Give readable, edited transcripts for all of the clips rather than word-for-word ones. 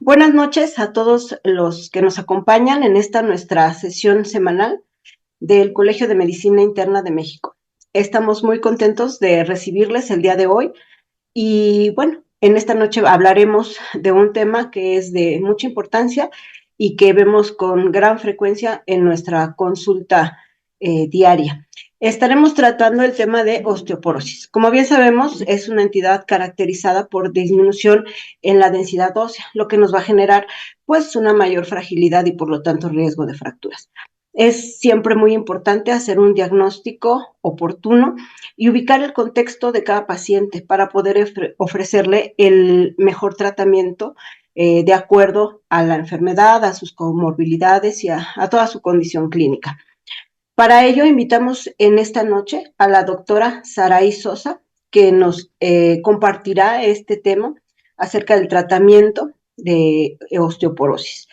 Buenas noches a todos los que nos acompañan en esta nuestra sesión semanal del Colegio de Medicina Interna de México. Estamos muy contentos de recibirles el día de hoy y bueno, en esta noche hablaremos de un tema que es de mucha importancia y que vemos con gran frecuencia en nuestra consulta diaria. Estaremos tratando el tema de osteoporosis. Como bien sabemos, es una entidad caracterizada por disminución en la densidad ósea, lo que nos va a generar pues una mayor fragilidad y por lo tanto riesgo de fracturas. Es siempre muy importante hacer un diagnóstico oportuno y ubicar el contexto de cada paciente para poder ofrecerle el mejor tratamiento de acuerdo a la enfermedad, a sus comorbilidades y a toda su condición clínica. Para ello invitamos en esta noche a la doctora Saraí Sosa, que nos compartirá este tema acerca del tratamiento de osteoporosis.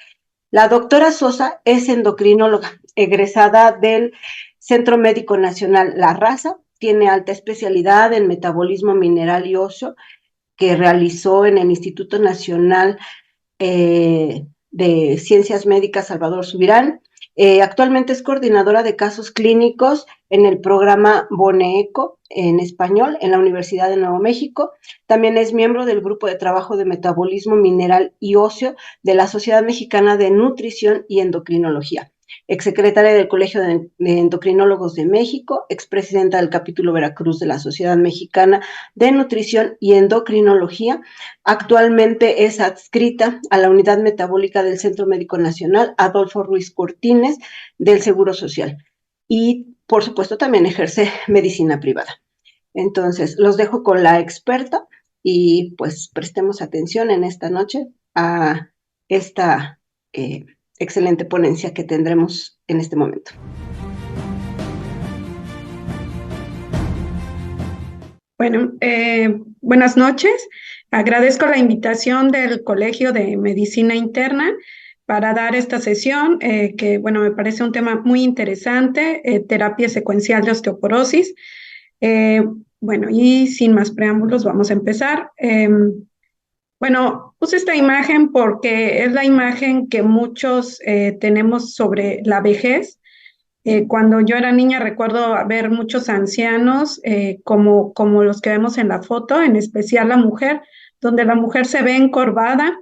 La doctora Sosa es endocrinóloga, egresada del Centro Médico Nacional La Raza, tiene alta especialidad en metabolismo mineral y óseo, que realizó en el Instituto Nacional de Ciencias Médicas Salvador Subirán. Actualmente es coordinadora de casos clínicos en el programa BONEECO en español en la Universidad de Nuevo México. También es miembro del grupo de trabajo de metabolismo mineral y óseo de la Sociedad Mexicana de Nutrición y Endocrinología. Exsecretaria del Colegio de Endocrinólogos de México, expresidenta del capítulo Veracruz de la Sociedad Mexicana de Nutrición y Endocrinología. Actualmente es adscrita a la Unidad Metabólica del Centro Médico Nacional Adolfo Ruiz Cortines del Seguro Social y, por supuesto, también ejerce medicina privada. Entonces, los dejo con la experta y pues prestemos atención en esta noche a esta excelente ponencia que tendremos en este momento. Bueno, buenas noches. Agradezco la invitación del Colegio de Medicina Interna para dar esta sesión, que bueno, me parece un tema muy interesante, terapia secuencial de osteoporosis. Eh, bueno, y sin más preámbulos, vamos a empezar. Bueno, puse esta imagen porque es la imagen que muchos tenemos sobre la vejez. Cuando yo era niña recuerdo ver muchos ancianos como los que vemos en la foto, en especial la mujer, donde la mujer se ve encorvada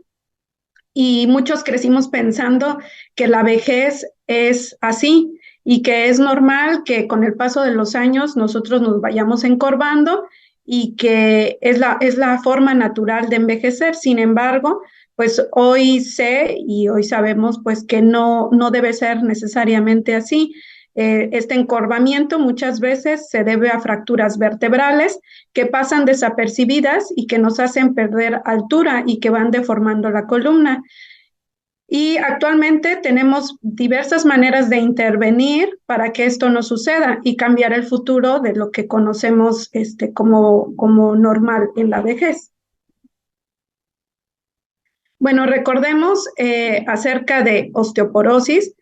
y muchos crecimos pensando que la vejez es así y que es normal que con el paso de los años nosotros nos vayamos encorvando y que es la forma natural de envejecer. Sin embargo, pues hoy sé y hoy sabemos pues que no debe ser necesariamente así. Este encorvamiento muchas veces se debe a fracturas vertebrales que pasan desapercibidas y que nos hacen perder altura y que van deformando la columna. Y actualmente tenemos diversas maneras de intervenir para que esto no suceda y cambiar el futuro de lo que conocemos como normal en la vejez. Bueno, recordemos acerca de osteoporosis.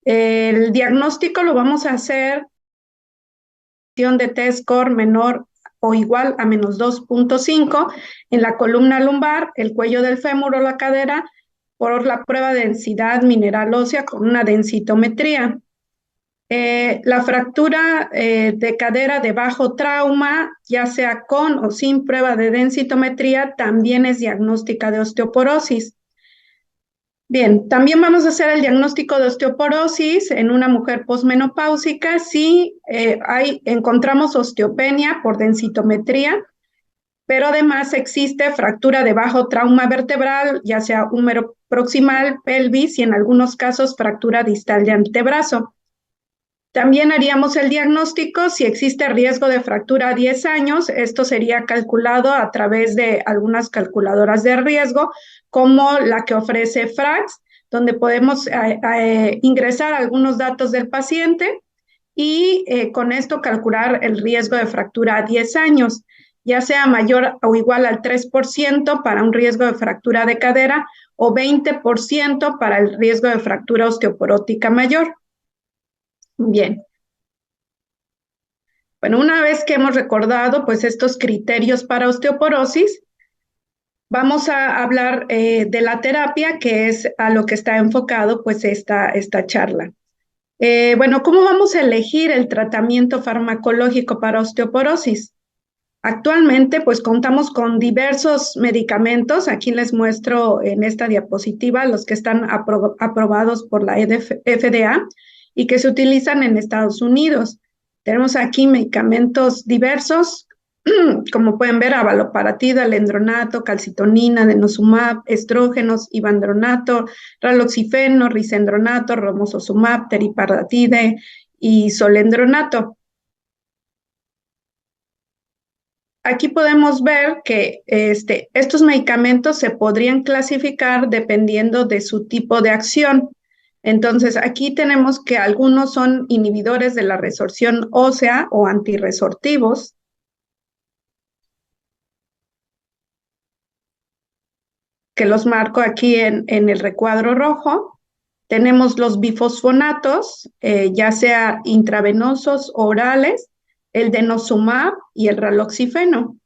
El diagnóstico lo vamos a hacer de T-score menor o igual a menos 2.5 en la columna lumbar, el cuello del fémur o la cadera, por la prueba de densidad mineral ósea con una densitometría. La fractura de cadera de bajo trauma, ya sea con o sin prueba de densitometría, también es diagnóstica de osteoporosis. Bien, también vamos a hacer el diagnóstico de osteoporosis en una mujer posmenopáusica si encontramos osteopenia por densitometría, pero además existe fractura de bajo trauma vertebral, ya sea húmero proximal, pelvis y en algunos casos fractura distal de antebrazo. También haríamos el diagnóstico si existe riesgo de fractura a 10 años. Esto sería calculado a través de algunas calculadoras de riesgo, como la que ofrece FRAX, donde podemos ingresar algunos datos del paciente y con esto calcular el riesgo de fractura a 10 años, ya sea mayor o igual al 3% para un riesgo de fractura de cadera o 20% para el riesgo de fractura osteoporótica mayor. Bien. Bueno, una vez que hemos recordado pues estos criterios para osteoporosis, Vamos a hablar de la terapia, que es a lo que está enfocado pues esta charla. Bueno, ¿cómo vamos a elegir el tratamiento farmacológico para osteoporosis? Actualmente, pues contamos con diversos medicamentos. Aquí les muestro en esta diapositiva los que están aprobados por la FDA y que se utilizan en Estados Unidos. Tenemos aquí medicamentos diversos, como pueden ver, abaloparatida, alendronato, calcitonina, denosumab, estrógenos, ivandronato, raloxifeno, risendronato, romosozumab, teriparatide y solendronato. Aquí podemos ver que estos medicamentos se podrían clasificar dependiendo de su tipo de acción. Entonces, aquí tenemos que algunos son inhibidores de la resorción ósea o antirresortivos, que los marco aquí en el recuadro rojo. Tenemos los bifosfonatos, ya sea intravenosos o orales, el denosumab y el raloxifeno.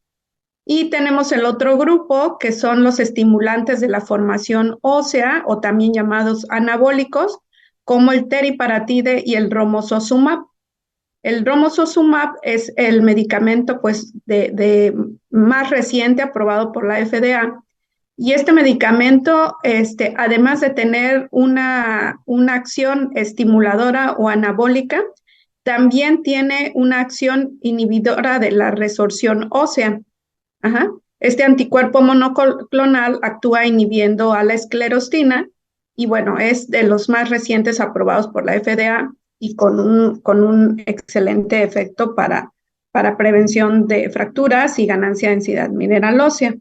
Y tenemos el otro grupo, que son los estimulantes de la formación ósea, o también llamados anabólicos, como el teriparatide y el romosozumab. El romosozumab es el medicamento pues, más reciente aprobado por la FDA. Y este medicamento, además de tener una acción estimuladora o anabólica, también tiene una acción inhibidora de la resorción ósea. Ajá. Este anticuerpo monoclonal actúa inhibiendo a la esclerostina y bueno, es de los más recientes aprobados por la FDA y con un excelente efecto para prevención de fracturas y ganancia de densidad mineral ósea.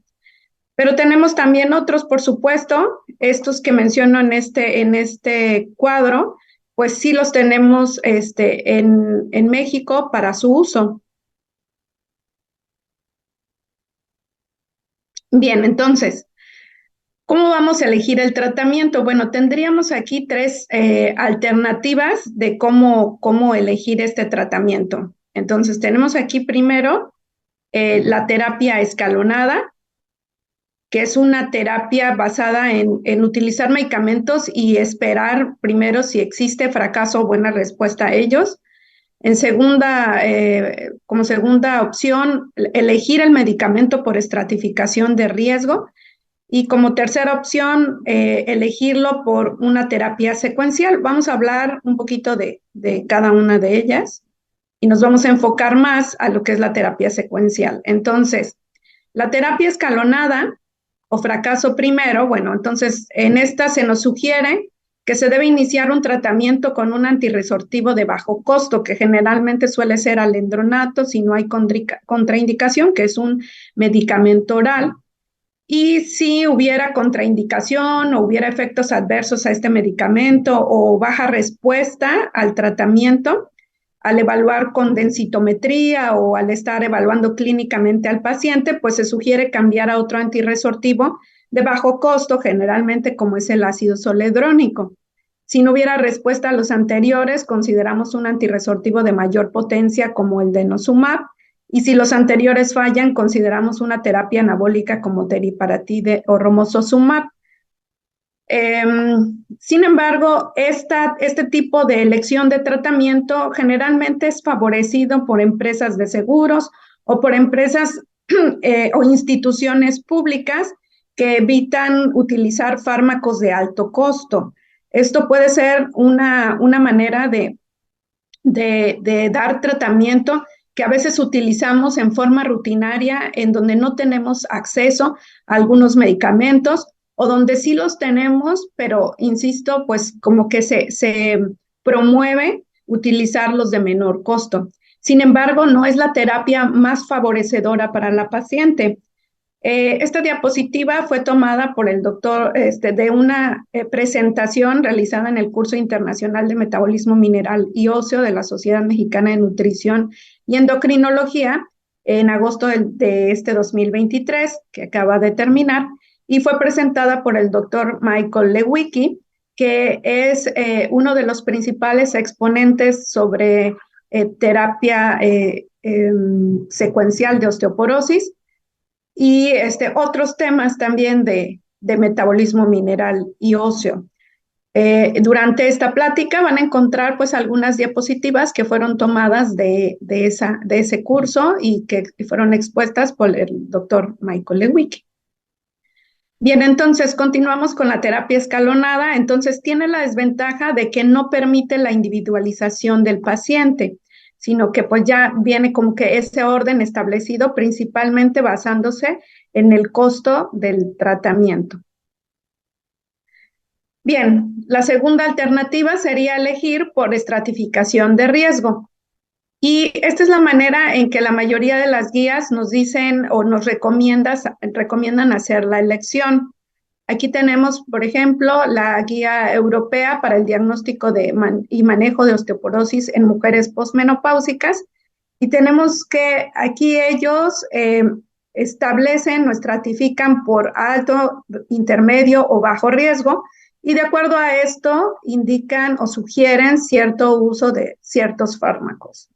Pero tenemos también otros, por supuesto, estos que menciono en este cuadro, pues sí los tenemos en México para su uso. Bien, entonces, ¿cómo vamos a elegir el tratamiento? Bueno, tendríamos aquí tres alternativas de cómo elegir este tratamiento. Entonces, tenemos aquí primero la terapia escalonada, que es una terapia basada en utilizar medicamentos y esperar primero si existe fracaso o buena respuesta a ellos. Como segunda opción, elegir el medicamento por estratificación de riesgo. Y como tercera opción, elegirlo por una terapia secuencial. Vamos a hablar un poquito de cada una de ellas y nos vamos a enfocar más a lo que es la terapia secuencial. Entonces, la terapia escalonada o fracaso primero, bueno, entonces en esta se nos sugiere que se debe iniciar un tratamiento con un antirresortivo de bajo costo, que generalmente suele ser alendronato si no hay contraindicación, que es un medicamento oral. Y si hubiera contraindicación o hubiera efectos adversos a este medicamento o baja respuesta al tratamiento, al evaluar con densitometría o al estar evaluando clínicamente al paciente, pues se sugiere cambiar a otro antirresortivo de bajo costo, generalmente como es el ácido zoledrónico. Si no hubiera respuesta a los anteriores, consideramos un antirresortivo de mayor potencia como el denosumab, y si los anteriores fallan, consideramos una terapia anabólica como teriparatide o romosozumab. Sin embargo, este tipo de elección de tratamiento generalmente es favorecido por empresas de seguros o por empresas o instituciones públicas que evitan utilizar fármacos de alto costo. Esto puede ser una manera de dar tratamiento que a veces utilizamos en forma rutinaria, en donde no tenemos acceso a algunos medicamentos o donde sí los tenemos, pero insisto, pues como que se promueve utilizarlos de menor costo. Sin embargo, no es la terapia más favorecedora para la paciente. Esta diapositiva fue tomada por el doctor de una presentación realizada en el curso internacional de metabolismo mineral y óseo de la Sociedad Mexicana de Nutrición y Endocrinología en agosto de este 2023, que acaba de terminar, y fue presentada por el doctor Michael Lewicki, que es uno de los principales exponentes sobre terapia secuencial de osteoporosis. y otros temas también de metabolismo mineral y óseo. Durante esta plática van a encontrar pues algunas diapositivas que fueron tomadas de ese curso y que fueron expuestas por el doctor Michael Lewicki. Bien, entonces continuamos con la terapia escalonada. Entonces tiene la desventaja de que no permite la individualización del paciente, sino que pues ya viene como que ese orden establecido principalmente basándose en el costo del tratamiento. Bien, la segunda alternativa sería elegir por estratificación de riesgo. Y esta es la manera en que la mayoría de las guías nos dicen o nos recomiendan hacer la elección. Aquí tenemos, por ejemplo, la guía europea para el diagnóstico y manejo de osteoporosis en mujeres posmenopáusicas. Y tenemos que aquí ellos establecen o estratifican por alto, intermedio o bajo riesgo. Y de acuerdo a esto, indican o sugieren cierto uso de ciertos fármacos.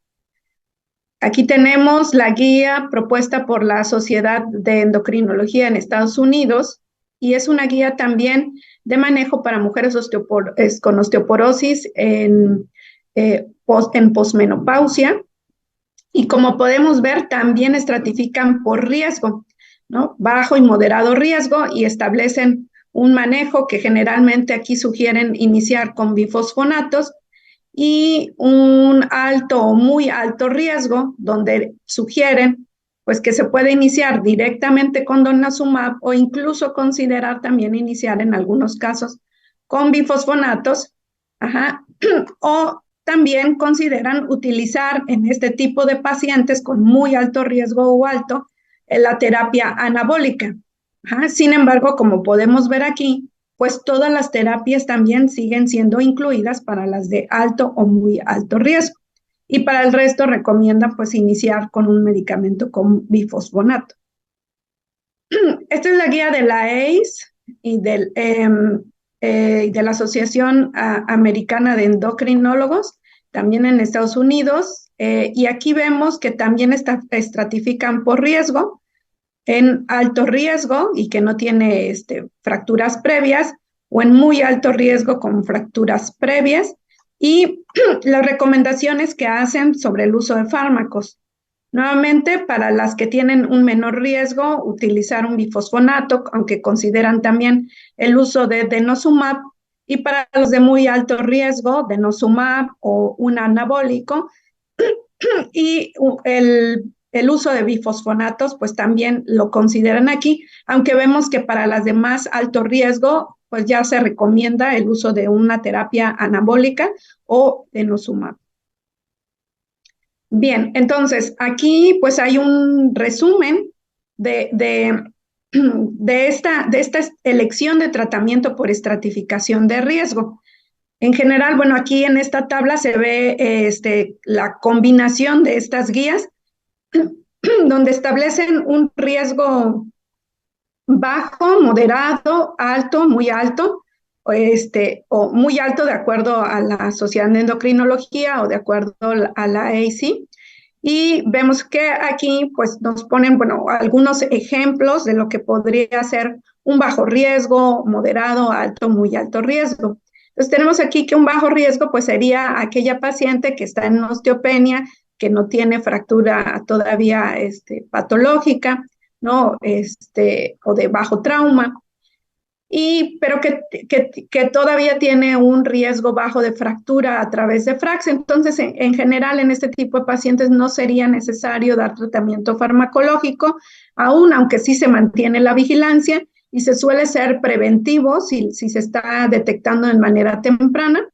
Aquí tenemos la guía propuesta por la Sociedad de Endocrinología en Estados Unidos y es una guía también de manejo para mujeres con osteoporosis en posmenopausia. Y como podemos ver, también estratifican por riesgo, ¿no? Bajo y moderado riesgo y establecen un manejo que generalmente aquí sugieren iniciar con bifosfonatos y un alto o muy alto riesgo, donde sugieren pues que se puede iniciar directamente con denosumab o incluso considerar también iniciar en algunos casos con bifosfonatos, o también consideran utilizar en este tipo de pacientes con muy alto riesgo o alto la terapia anabólica. Sin embargo, como podemos ver aquí, pues todas las terapias también siguen siendo incluidas para las de alto o muy alto riesgo. Y para el resto recomiendan pues iniciar con un medicamento con bifosfonato. Esta es la guía de la ACE y de la Asociación Americana de Endocrinólogos, también en Estados Unidos, y aquí vemos que también estratifican por riesgo, en alto riesgo y que no tiene fracturas previas, o en muy alto riesgo con fracturas previas, y las recomendaciones que hacen sobre el uso de fármacos. Nuevamente, para las que tienen un menor riesgo, utilizar un bifosfonato, aunque consideran también el uso de denosumab, y para los de muy alto riesgo, denosumab o un anabólico, y el uso de bifosfonatos, pues también lo consideran aquí, aunque vemos que para las de más alto riesgo, pues ya se recomienda el uso de una terapia anabólica o denosumab. Bien, entonces aquí pues hay un resumen de esta elección de tratamiento por estratificación de riesgo. En general, bueno, aquí en esta tabla se ve la combinación de estas guías donde establecen un riesgo bajo, moderado, alto, muy alto, o muy alto de acuerdo a la Sociedad de Endocrinología o de acuerdo a la AAC. Y vemos que aquí pues nos ponen, bueno, algunos ejemplos de lo que podría ser un bajo riesgo, moderado, alto, muy alto riesgo. Entonces tenemos aquí que un bajo riesgo pues sería aquella paciente que está en osteopenia, que no tiene fractura todavía patológica, ¿no? O de bajo trauma, pero que todavía tiene un riesgo bajo de fractura a través de FRAX. Entonces, en general, en este tipo de pacientes no sería necesario dar tratamiento farmacológico, aunque sí se mantiene la vigilancia y se suele ser preventivo si se está detectando de manera temprana.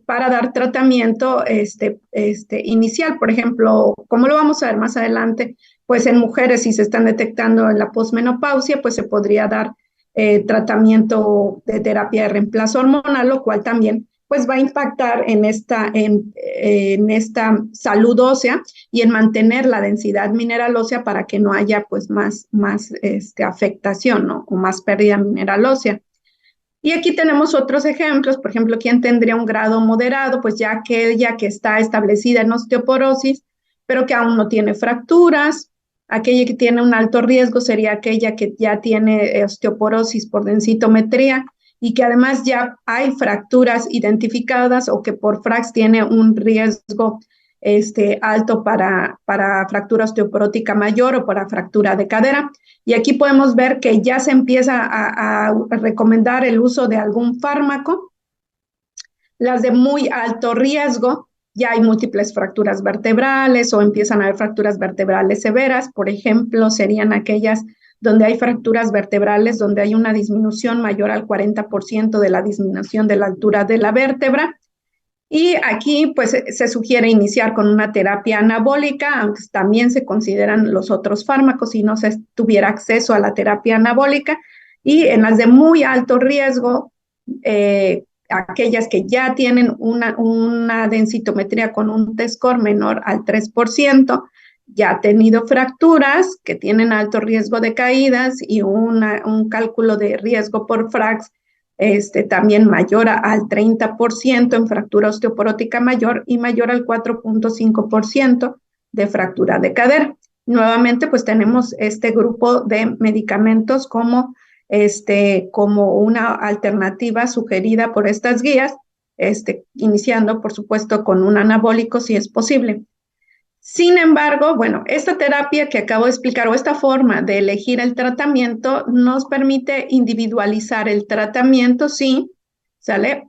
Para dar tratamiento inicial, por ejemplo, como lo vamos a ver más adelante, pues en mujeres si se están detectando en la posmenopausia, pues se podría dar tratamiento de terapia de reemplazo hormonal, lo cual también pues va a impactar en esta salud ósea y en mantener la densidad mineral ósea para que no haya pues más afectación, ¿no? O más pérdida mineral ósea. Y aquí tenemos otros ejemplos, por ejemplo, ¿quién tendría un grado moderado? Pues ya aquella que está establecida en osteoporosis, pero que aún no tiene fracturas, Aquella que tiene un alto riesgo sería aquella que ya tiene osteoporosis por densitometría y que además ya hay fracturas identificadas o que por FRAX tiene un riesgo alto para fractura osteoporótica mayor o para fractura de cadera. Y aquí podemos ver que ya se empieza a recomendar el uso de algún fármaco. Las de muy alto riesgo, ya hay múltiples fracturas vertebrales o empiezan a haber fracturas vertebrales severas. Por ejemplo, serían aquellas donde hay fracturas vertebrales, donde hay una disminución mayor al 40% de la disminución de la altura de la vértebra. Y aquí pues se sugiere iniciar con una terapia anabólica, aunque también se consideran los otros fármacos si no se tuviera acceso a la terapia anabólica. Y en las de muy alto riesgo, aquellas que ya tienen una densitometría con un T-score menor al 3%, ya ha tenido fracturas que tienen alto riesgo de caídas y un cálculo de riesgo por FRAX también mayor al 30% en fractura osteoporótica mayor y mayor al 4.5% de fractura de cadera. Nuevamente, pues tenemos este grupo de medicamentos como una alternativa sugerida por estas guías, iniciando, por supuesto, con un anabólico si es posible. Sin embargo, bueno, esta terapia que acabo de explicar o esta forma de elegir el tratamiento nos permite individualizar el tratamiento, sí, ¿sale?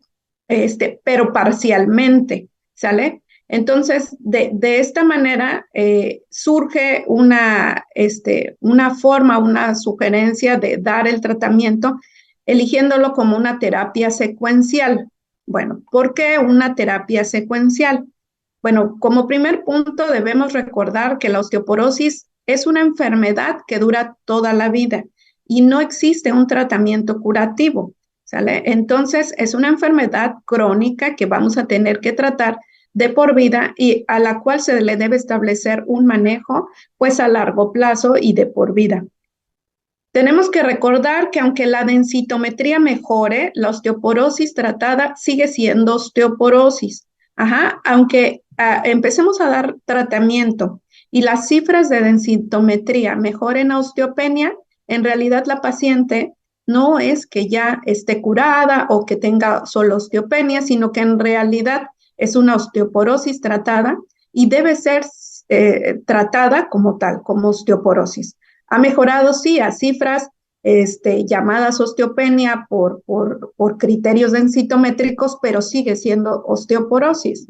Pero parcialmente, ¿sale? Entonces, de esta manera surge una forma, una sugerencia de dar el tratamiento, eligiéndolo como una terapia secuencial. Bueno, ¿por qué una terapia secuencial? Bueno, como primer punto debemos recordar que la osteoporosis es una enfermedad que dura toda la vida y no existe un tratamiento curativo, ¿sale? Entonces es una enfermedad crónica que vamos a tener que tratar de por vida y a la cual se le debe establecer un manejo pues a largo plazo y de por vida. Tenemos que recordar que aunque la densitometría mejore, la osteoporosis tratada sigue siendo osteoporosis. Ajá, aunque empecemos a dar tratamiento y las cifras de densitometría mejoren a osteopenia, en realidad la paciente no es que ya esté curada o que tenga solo osteopenia, sino que en realidad es una osteoporosis tratada y debe ser tratada como tal, como osteoporosis. Ha mejorado, sí, a cifras llamadas osteopenia por criterios densitométricos, pero sigue siendo osteoporosis.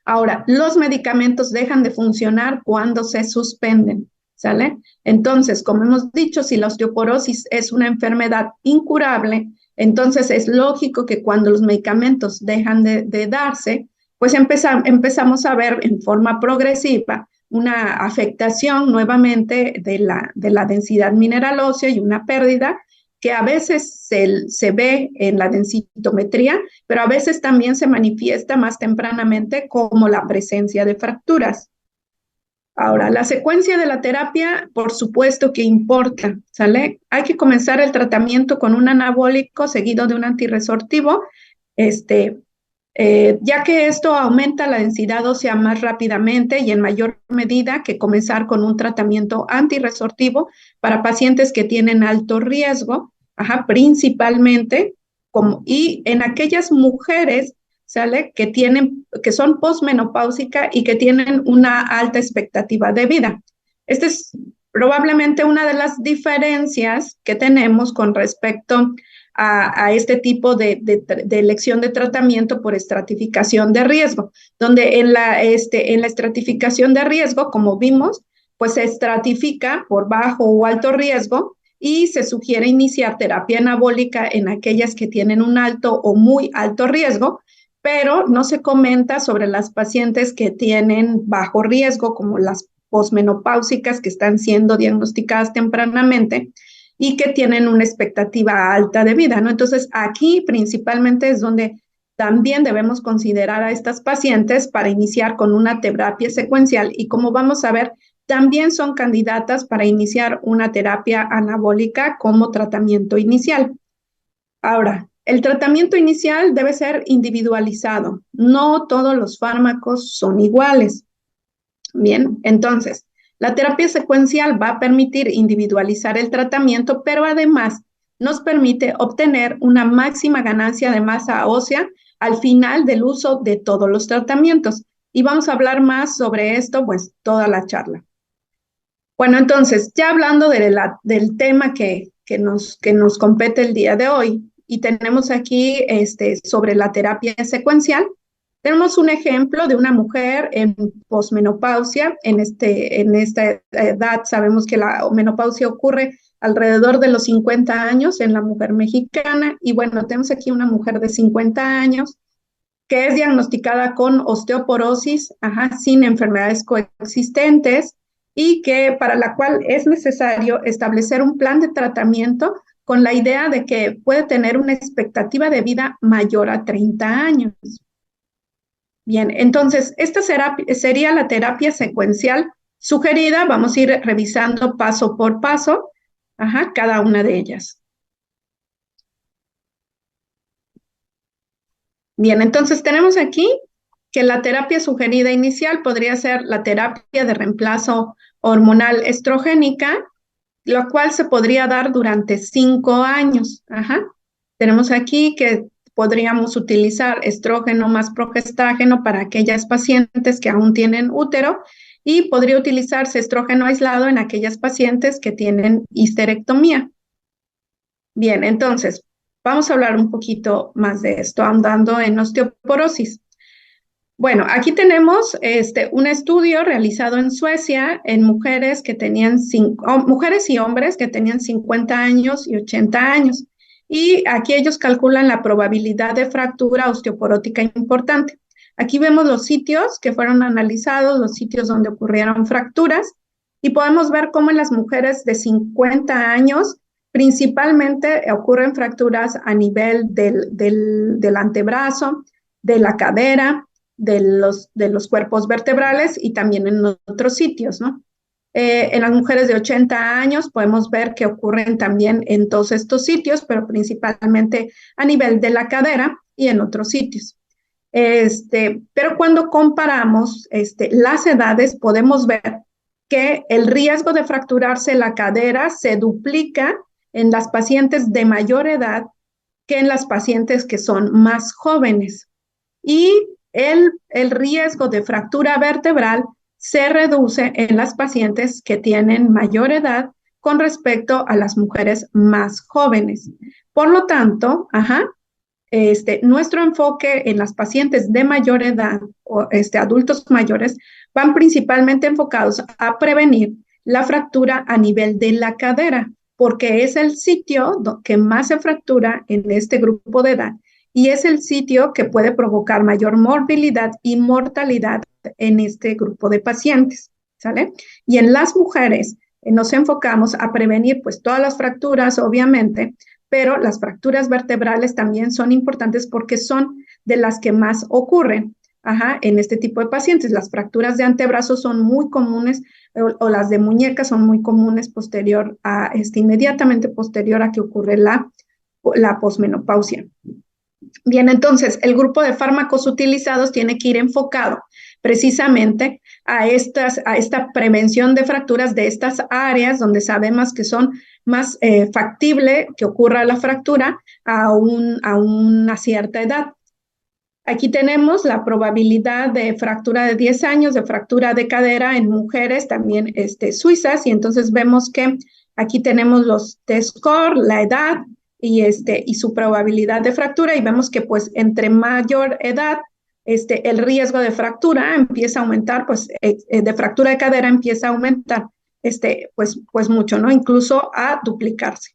Ahora, los medicamentos dejan de funcionar cuando se suspenden, ¿sale? Entonces, como hemos dicho, si la osteoporosis es una enfermedad incurable, entonces es lógico que cuando los medicamentos dejan de darse, pues empezamos a ver en forma progresiva una afectación nuevamente de la densidad mineral ósea y una pérdida que a veces se ve en la densitometría, pero a veces también se manifiesta más tempranamente como la presencia de fracturas. Ahora, la secuencia de la terapia, por supuesto que importa, ¿sale? Hay que comenzar el tratamiento con un anabólico seguido de un antirresortivo, ya que esto aumenta la densidad ósea más rápidamente y en mayor medida que comenzar con un tratamiento antirresortivo para pacientes que tienen alto riesgo, principalmente, y en aquellas mujeres, ¿sale? Que son posmenopáusicas y que tienen una alta expectativa de vida. Esta es probablemente una de las diferencias que tenemos con respecto a este tipo de elección de tratamiento por estratificación de riesgo, donde en la estratificación de riesgo, como vimos, pues se estratifica por bajo o alto riesgo y se sugiere iniciar terapia anabólica en aquellas que tienen un alto o muy alto riesgo, pero no se comenta sobre las pacientes que tienen bajo riesgo, como las posmenopáusicas que están siendo diagnosticadas tempranamente y que tienen una expectativa alta de vida, ¿no? Entonces, aquí principalmente es donde también debemos considerar a estas pacientes para iniciar con una terapia secuencial y como vamos a ver, también son candidatas para iniciar una terapia anabólica como tratamiento inicial. Ahora, el tratamiento inicial debe ser individualizado. No todos los fármacos son iguales. Bien, entonces, La terapia secuencial va a permitir individualizar el tratamiento, pero además nos permite obtener una máxima ganancia de masa ósea al final del uso de todos los tratamientos. Y vamos a hablar más sobre esto, pues, toda la charla. Bueno, entonces, ya hablando del tema que nos compete el día de hoy, y tenemos aquí sobre la terapia secuencial, tenemos un ejemplo de una mujer en posmenopausia. En esta edad sabemos que la menopausia ocurre alrededor de los 50 años en la mujer mexicana. Y bueno, tenemos aquí una mujer de 50 años que es diagnosticada con osteoporosis, sin enfermedades coexistentes, y que para la cual es necesario establecer un plan de tratamiento con la idea de que puede tener una expectativa de vida mayor a 30 años. Bien, entonces, esta sería la terapia secuencial sugerida. Vamos a ir revisando paso por paso, cada una de ellas. Bien, entonces tenemos aquí que la terapia sugerida inicial podría ser la terapia de reemplazo hormonal estrogénica, lo cual se podría dar durante 5 años. Tenemos aquí que podríamos utilizar estrógeno más progestágeno para aquellas pacientes que aún tienen útero, y podría utilizarse estrógeno aislado en aquellas pacientes que tienen histerectomía. Bien, entonces, vamos a hablar un poquito más de esto, ahondando en osteoporosis. Bueno, aquí tenemos un estudio realizado en Suecia en mujeres que tenían mujeres y hombres que tenían 50 años y 80 años. Y aquí ellos calculan la probabilidad de fractura osteoporótica importante. Aquí vemos los sitios que fueron analizados, los sitios donde ocurrieron fracturas, y podemos ver cómo en las mujeres de 50 años principalmente ocurren fracturas a nivel del antebrazo, de la cadera, de los cuerpos vertebrales y también en otros sitios, ¿no? En las mujeres de 80 años podemos ver que ocurren también en todos estos sitios, pero principalmente a nivel de la cadera y en otros sitios. Pero cuando comparamos las edades, podemos ver que el riesgo de fracturarse la cadera se duplica en las pacientes de mayor edad que en las pacientes que son más jóvenes. Y el riesgo de fractura vertebral se reduce en las pacientes que tienen mayor edad con respecto a las mujeres más jóvenes. Por lo tanto, nuestro enfoque en las pacientes de mayor edad o adultos mayores van principalmente enfocados a prevenir la fractura a nivel de la cadera, porque es el sitio que más se fractura en este grupo de edad y es el sitio que puede provocar mayor morbilidad y mortalidad en este grupo de pacientes, ¿sale? Y en las mujeres nos enfocamos a prevenir pues todas las fracturas, obviamente, pero las fracturas vertebrales también son importantes porque son de las que más ocurren en este tipo de pacientes. Las fracturas de antebrazo son muy comunes, o las de muñeca son muy comunes inmediatamente posterior a que ocurre la posmenopausia. Bien, entonces, el grupo de fármacos utilizados tiene que ir enfocado precisamente a esta prevención de fracturas de estas áreas donde sabemos que son más factible que ocurra la fractura a una cierta edad. Aquí tenemos la probabilidad de fractura de 10 años, de fractura de cadera en mujeres también suizas, y entonces vemos que aquí tenemos los T-score, la edad, y su probabilidad de fractura, y vemos que pues entre mayor edad el riesgo de fractura empieza a aumentar, pues de fractura de cadera empieza a aumentar pues mucho, ¿no? Incluso a duplicarse.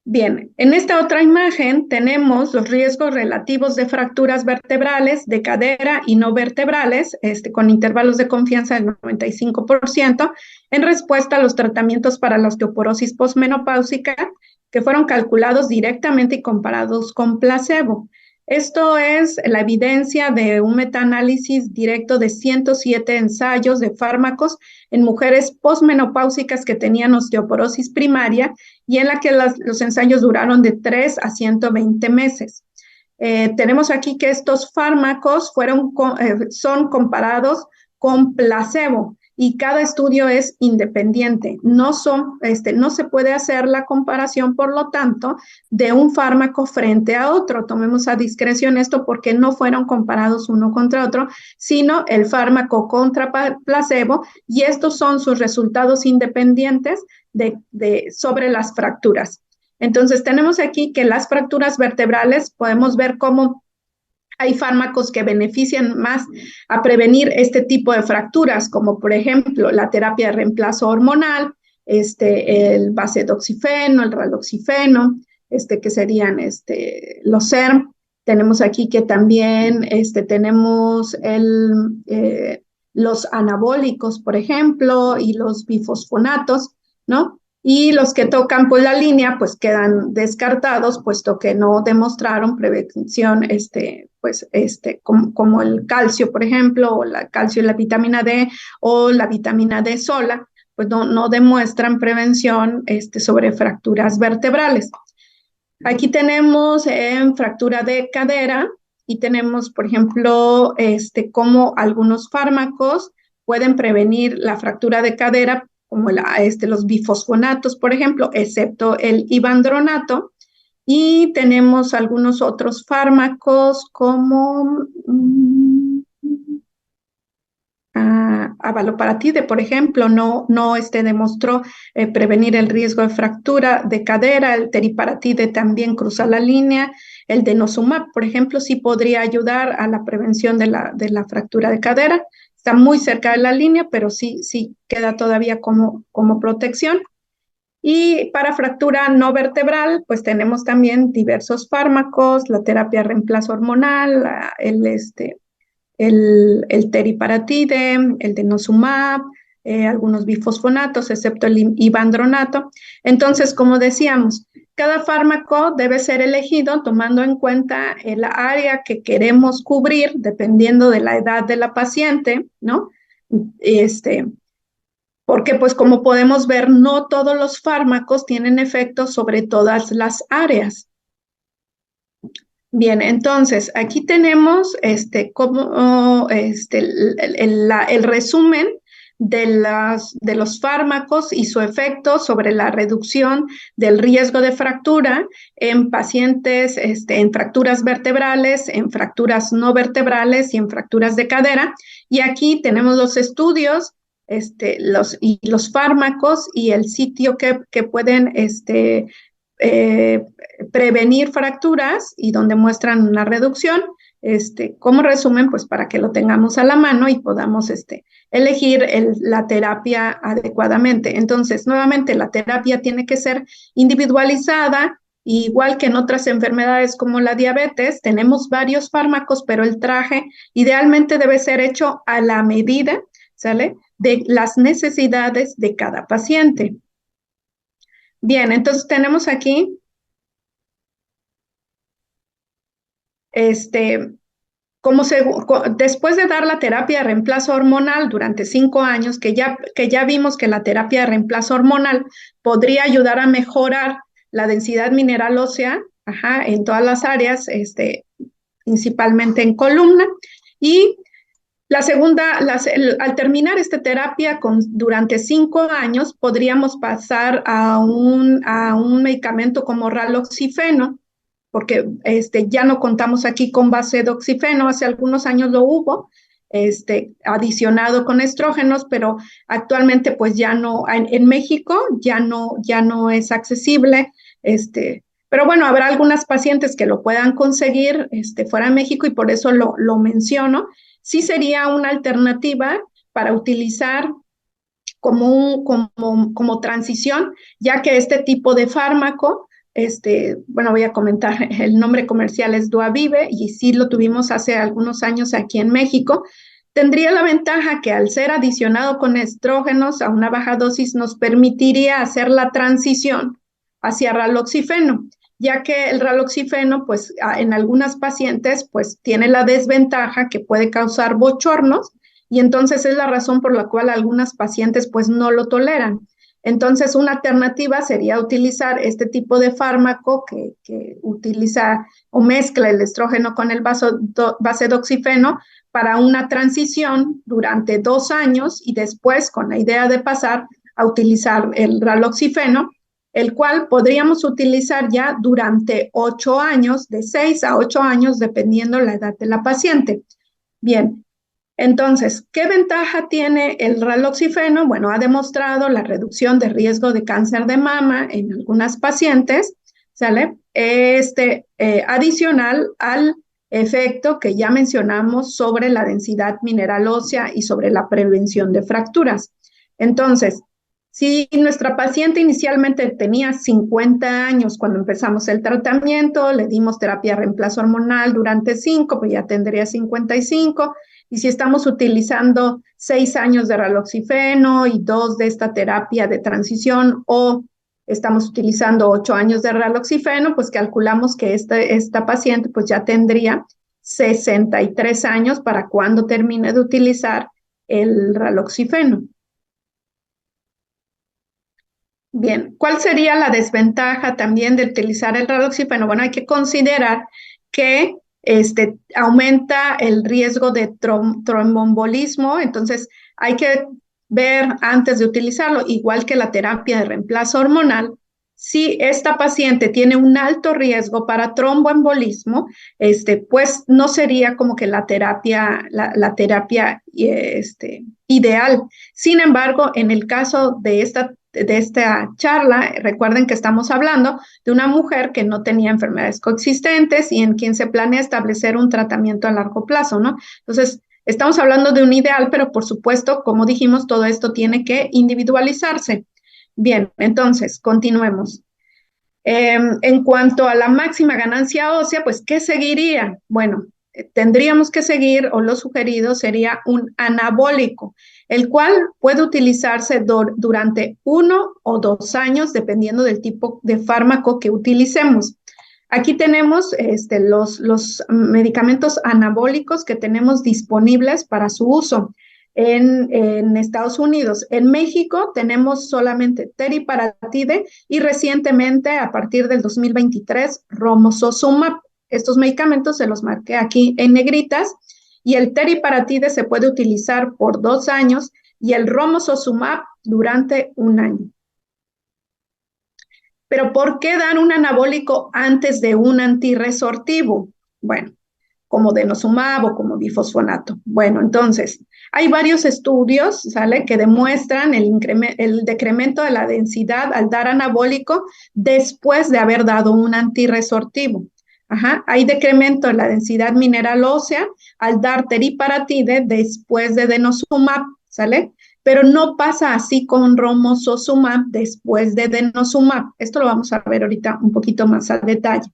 Bien, en esta otra imagen tenemos los riesgos relativos de fracturas vertebrales de cadera y no vertebrales, con intervalos de confianza del 95%, en respuesta a los tratamientos para la osteoporosis posmenopáusica que fueron calculados directamente y comparados con placebo. Esto es la evidencia de un metaanálisis directo de 107 ensayos de fármacos en mujeres posmenopáusicas que tenían osteoporosis primaria y en la que los ensayos duraron de 3 a 120 meses. Tenemos aquí que estos fármacos son comparados con placebo. Y cada estudio es independiente. No se puede hacer la comparación, por lo tanto, de un fármaco frente a otro. Tomemos a discreción esto porque no fueron comparados uno contra otro, sino el fármaco contra placebo, y estos son sus resultados independientes sobre las fracturas. Entonces, tenemos aquí que las fracturas vertebrales podemos ver cómo hay fármacos que benefician más a prevenir este tipo de fracturas, como por ejemplo la terapia de reemplazo hormonal, el basedoxifeno, el raloxifeno, que serían los SERM. Tenemos aquí que también tenemos los anabólicos, por ejemplo, y los bifosfonatos, ¿no? Y los que tocan por la línea, pues quedan descartados, puesto que no demostraron prevención, como el calcio, por ejemplo, o el calcio y la vitamina D, o la vitamina D sola, pues no demuestran prevención sobre fracturas vertebrales. Aquí tenemos fractura de cadera y tenemos, por ejemplo, cómo algunos fármacos pueden prevenir la fractura de cadera, como los bifosfonatos, por ejemplo, excepto el ivandronato. Y tenemos algunos otros fármacos como abaloparatide, por ejemplo, no demostró prevenir el riesgo de fractura de cadera. El teriparatide también cruza la línea. El denosumab, por ejemplo, sí podría ayudar a la prevención de la fractura de cadera. Está muy cerca de la línea, pero sí queda todavía como protección. Y para fractura no vertebral, pues tenemos también diversos fármacos, la terapia de reemplazo hormonal, el teriparatide, el denosumab, algunos bifosfonatos, excepto el ivandronato. Entonces, como decíamos, cada fármaco debe ser elegido tomando en cuenta el área que queremos cubrir, dependiendo de la edad de la paciente, ¿no? Porque, pues, como podemos ver, no todos los fármacos tienen efectos sobre todas las áreas. Bien, entonces aquí tenemos el resumen de los fármacos y su efecto sobre la reducción del riesgo de fractura en pacientes, en fracturas vertebrales, en fracturas no vertebrales y en fracturas de cadera. Y aquí tenemos los estudios, los fármacos y el sitio que pueden prevenir fracturas y donde muestran una reducción. Como resumen, pues para que lo tengamos a la mano y podamos elegir la terapia adecuadamente. Entonces, nuevamente, la terapia tiene que ser individualizada, igual que en otras enfermedades como la diabetes. Tenemos varios fármacos, pero el traje idealmente debe ser hecho a la medida, ¿sale?, de las necesidades de cada paciente. Bien, entonces tenemos aquí después de dar la terapia de reemplazo hormonal durante 5 años, que ya vimos que la terapia de reemplazo hormonal podría ayudar a mejorar la densidad mineral ósea, en todas las áreas, principalmente en columna. Y al terminar esta terapia durante 5 años, podríamos pasar a un medicamento como raloxifeno, porque ya no contamos aquí con basedoxifeno. Hace algunos años lo hubo, adicionado con estrógenos, pero actualmente pues ya no, en México ya no es accesible. Pero bueno, habrá algunas pacientes que lo puedan conseguir fuera de México, y por eso lo menciono. Sí sería una alternativa para utilizar como transición, ya que este tipo de fármaco, voy a comentar, el nombre comercial es Duavive, y sí lo tuvimos hace algunos años aquí en México. Tendría la ventaja que, al ser adicionado con estrógenos a una baja dosis, nos permitiría hacer la transición hacia raloxifeno, ya que el raloxifeno, pues, en algunas pacientes, pues, tiene la desventaja que puede causar bochornos, y entonces es la razón por la cual algunas pacientes, pues, no lo toleran. Entonces, una alternativa sería utilizar este tipo de fármaco que utiliza o mezcla el estrógeno con el basedoxifeno, para una transición durante 2 años y después con la idea de pasar a utilizar el raloxifeno, el cual podríamos utilizar ya durante 8 años, de 6 a 8 años, dependiendo la edad de la paciente. Bien, entonces, ¿qué ventaja tiene el raloxifeno? Bueno, ha demostrado la reducción de riesgo de cáncer de mama en algunas pacientes, ¿sale? Adicional al efecto que ya mencionamos sobre la densidad mineral ósea y sobre la prevención de fracturas. Entonces, si nuestra paciente inicialmente tenía 50 años cuando empezamos el tratamiento, le dimos terapia de reemplazo hormonal durante 5, pues ya tendría 55. Y si estamos utilizando 6 años de raloxifeno y 2 de esta terapia de transición, o estamos utilizando 8 años de raloxifeno, pues calculamos que esta paciente pues ya tendría 63 años para cuando termine de utilizar el raloxifeno. Bien, ¿cuál sería la desventaja también de utilizar el raloxifeno? Bueno, hay que considerar que aumenta el riesgo de tromboembolismo, entonces hay que ver antes de utilizarlo, igual que la terapia de reemplazo hormonal, si esta paciente tiene un alto riesgo para tromboembolismo, pues no sería como que la terapia ideal. Sin embargo, en el caso de esta charla, recuerden que estamos hablando de una mujer que no tenía enfermedades coexistentes y en quien se planea establecer un tratamiento a largo plazo, ¿no? Entonces, estamos hablando de un ideal, pero por supuesto, como dijimos, todo esto tiene que individualizarse. Bien, entonces, continuemos. En cuanto a la máxima ganancia ósea, pues, ¿qué seguiría? Bueno, tendríamos que seguir, o lo sugerido sería un anabólico, el cual puede utilizarse durante 1 o 2 años, dependiendo del tipo de fármaco que utilicemos. Aquí tenemos los medicamentos anabólicos que tenemos disponibles para su uso en Estados Unidos. En México tenemos solamente teriparatide y recientemente, a partir del 2023, romosozumab. Estos medicamentos se los marqué aquí en negritas y el teriparatide se puede utilizar por 2 años y el romosozumab durante 1 año. Pero ¿por qué dar un anabólico antes de un antirresortivo? Bueno, como denosumab o como bifosfonato. Bueno, entonces, hay varios estudios, ¿sale?, que demuestran el decremento de la densidad al dar anabólico después de haber dado un antirresortivo. Ajá, hay decremento de la densidad mineral ósea al dar teriparatide después de denosumab, ¿sale? Pero no pasa así con romosozumab después de denosumab. Esto lo vamos a ver ahorita un poquito más a detalle.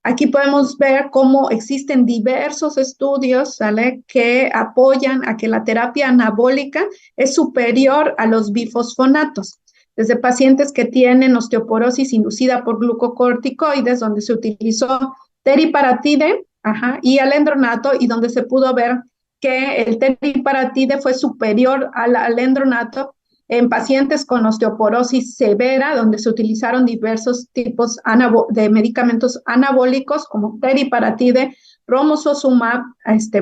Aquí podemos ver cómo existen diversos estudios, ¿sale?, que apoyan a que la terapia anabólica es superior a los bifosfonatos. Desde pacientes que tienen osteoporosis inducida por glucocorticoides, donde se utilizó teriparatide y alendronato, y donde se pudo ver que el teriparatide fue superior al alendronato en pacientes con osteoporosis severa, donde se utilizaron diversos tipos de medicamentos anabólicos como teriparatide, romosozumab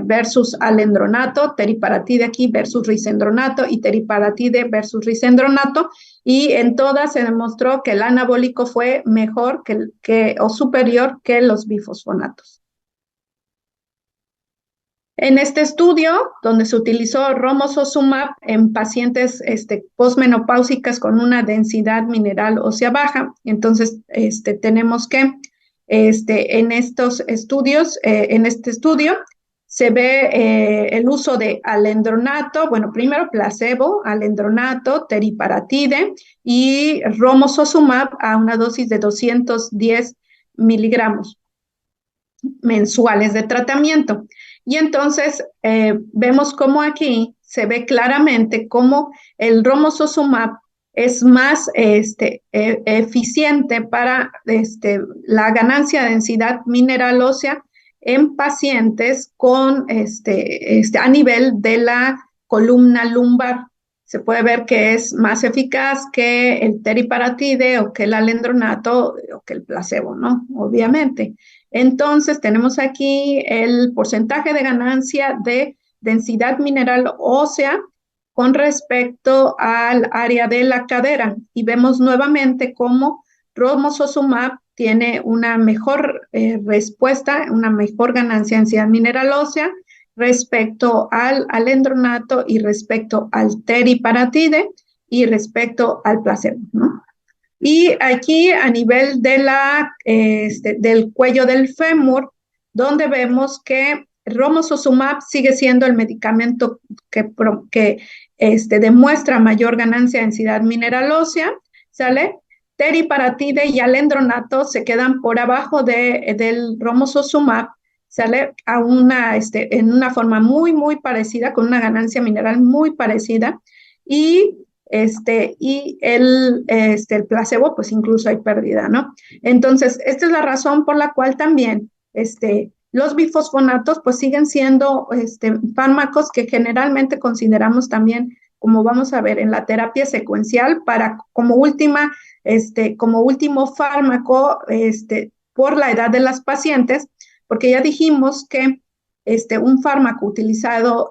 versus alendronato, teriparatide aquí versus risendronato y teriparatide versus risendronato, y en todas se demostró que el anabólico fue mejor o superior que los bifosfonatos. En este estudio, donde se utilizó romosozumab en pacientes posmenopáusicas con una densidad mineral ósea baja, entonces tenemos que en estos estudios, en este estudio, se ve el uso de alendronato, bueno, primero placebo, alendronato, teriparatide y romosozumab a una dosis de 210 miligramos mensuales de tratamiento. Y entonces vemos cómo aquí se ve claramente cómo el romosozumab es más eficiente para la ganancia de densidad mineral ósea en pacientes con a nivel de la columna lumbar. Se puede ver que es más eficaz que el teriparatide o que el alendronato o que el placebo, ¿no? Obviamente. Entonces, tenemos aquí el porcentaje de ganancia de densidad mineral ósea con respecto al área de la cadera. Y vemos nuevamente cómo romosozumab tiene una mejor respuesta, una mejor ganancia de densidad mineral ósea respecto al alendronato y respecto al teriparatide y respecto al placebo, ¿no? Y aquí a nivel de del cuello del fémur, donde vemos que romosozumab sigue siendo el medicamento que demuestra mayor ganancia de densidad mineral ósea, ¿sale? Teriparatide y alendronato se quedan por abajo del romosozumab, ¿sale? En una forma muy parecida, con una ganancia mineral muy parecida, y el placebo, pues incluso hay pérdida, ¿no? Entonces, esta es la razón por la cual también los bifosfonatos pues siguen siendo fármacos que generalmente consideramos también, como vamos a ver, en la terapia secuencial como último fármaco por la edad de las pacientes, porque ya dijimos que un fármaco utilizado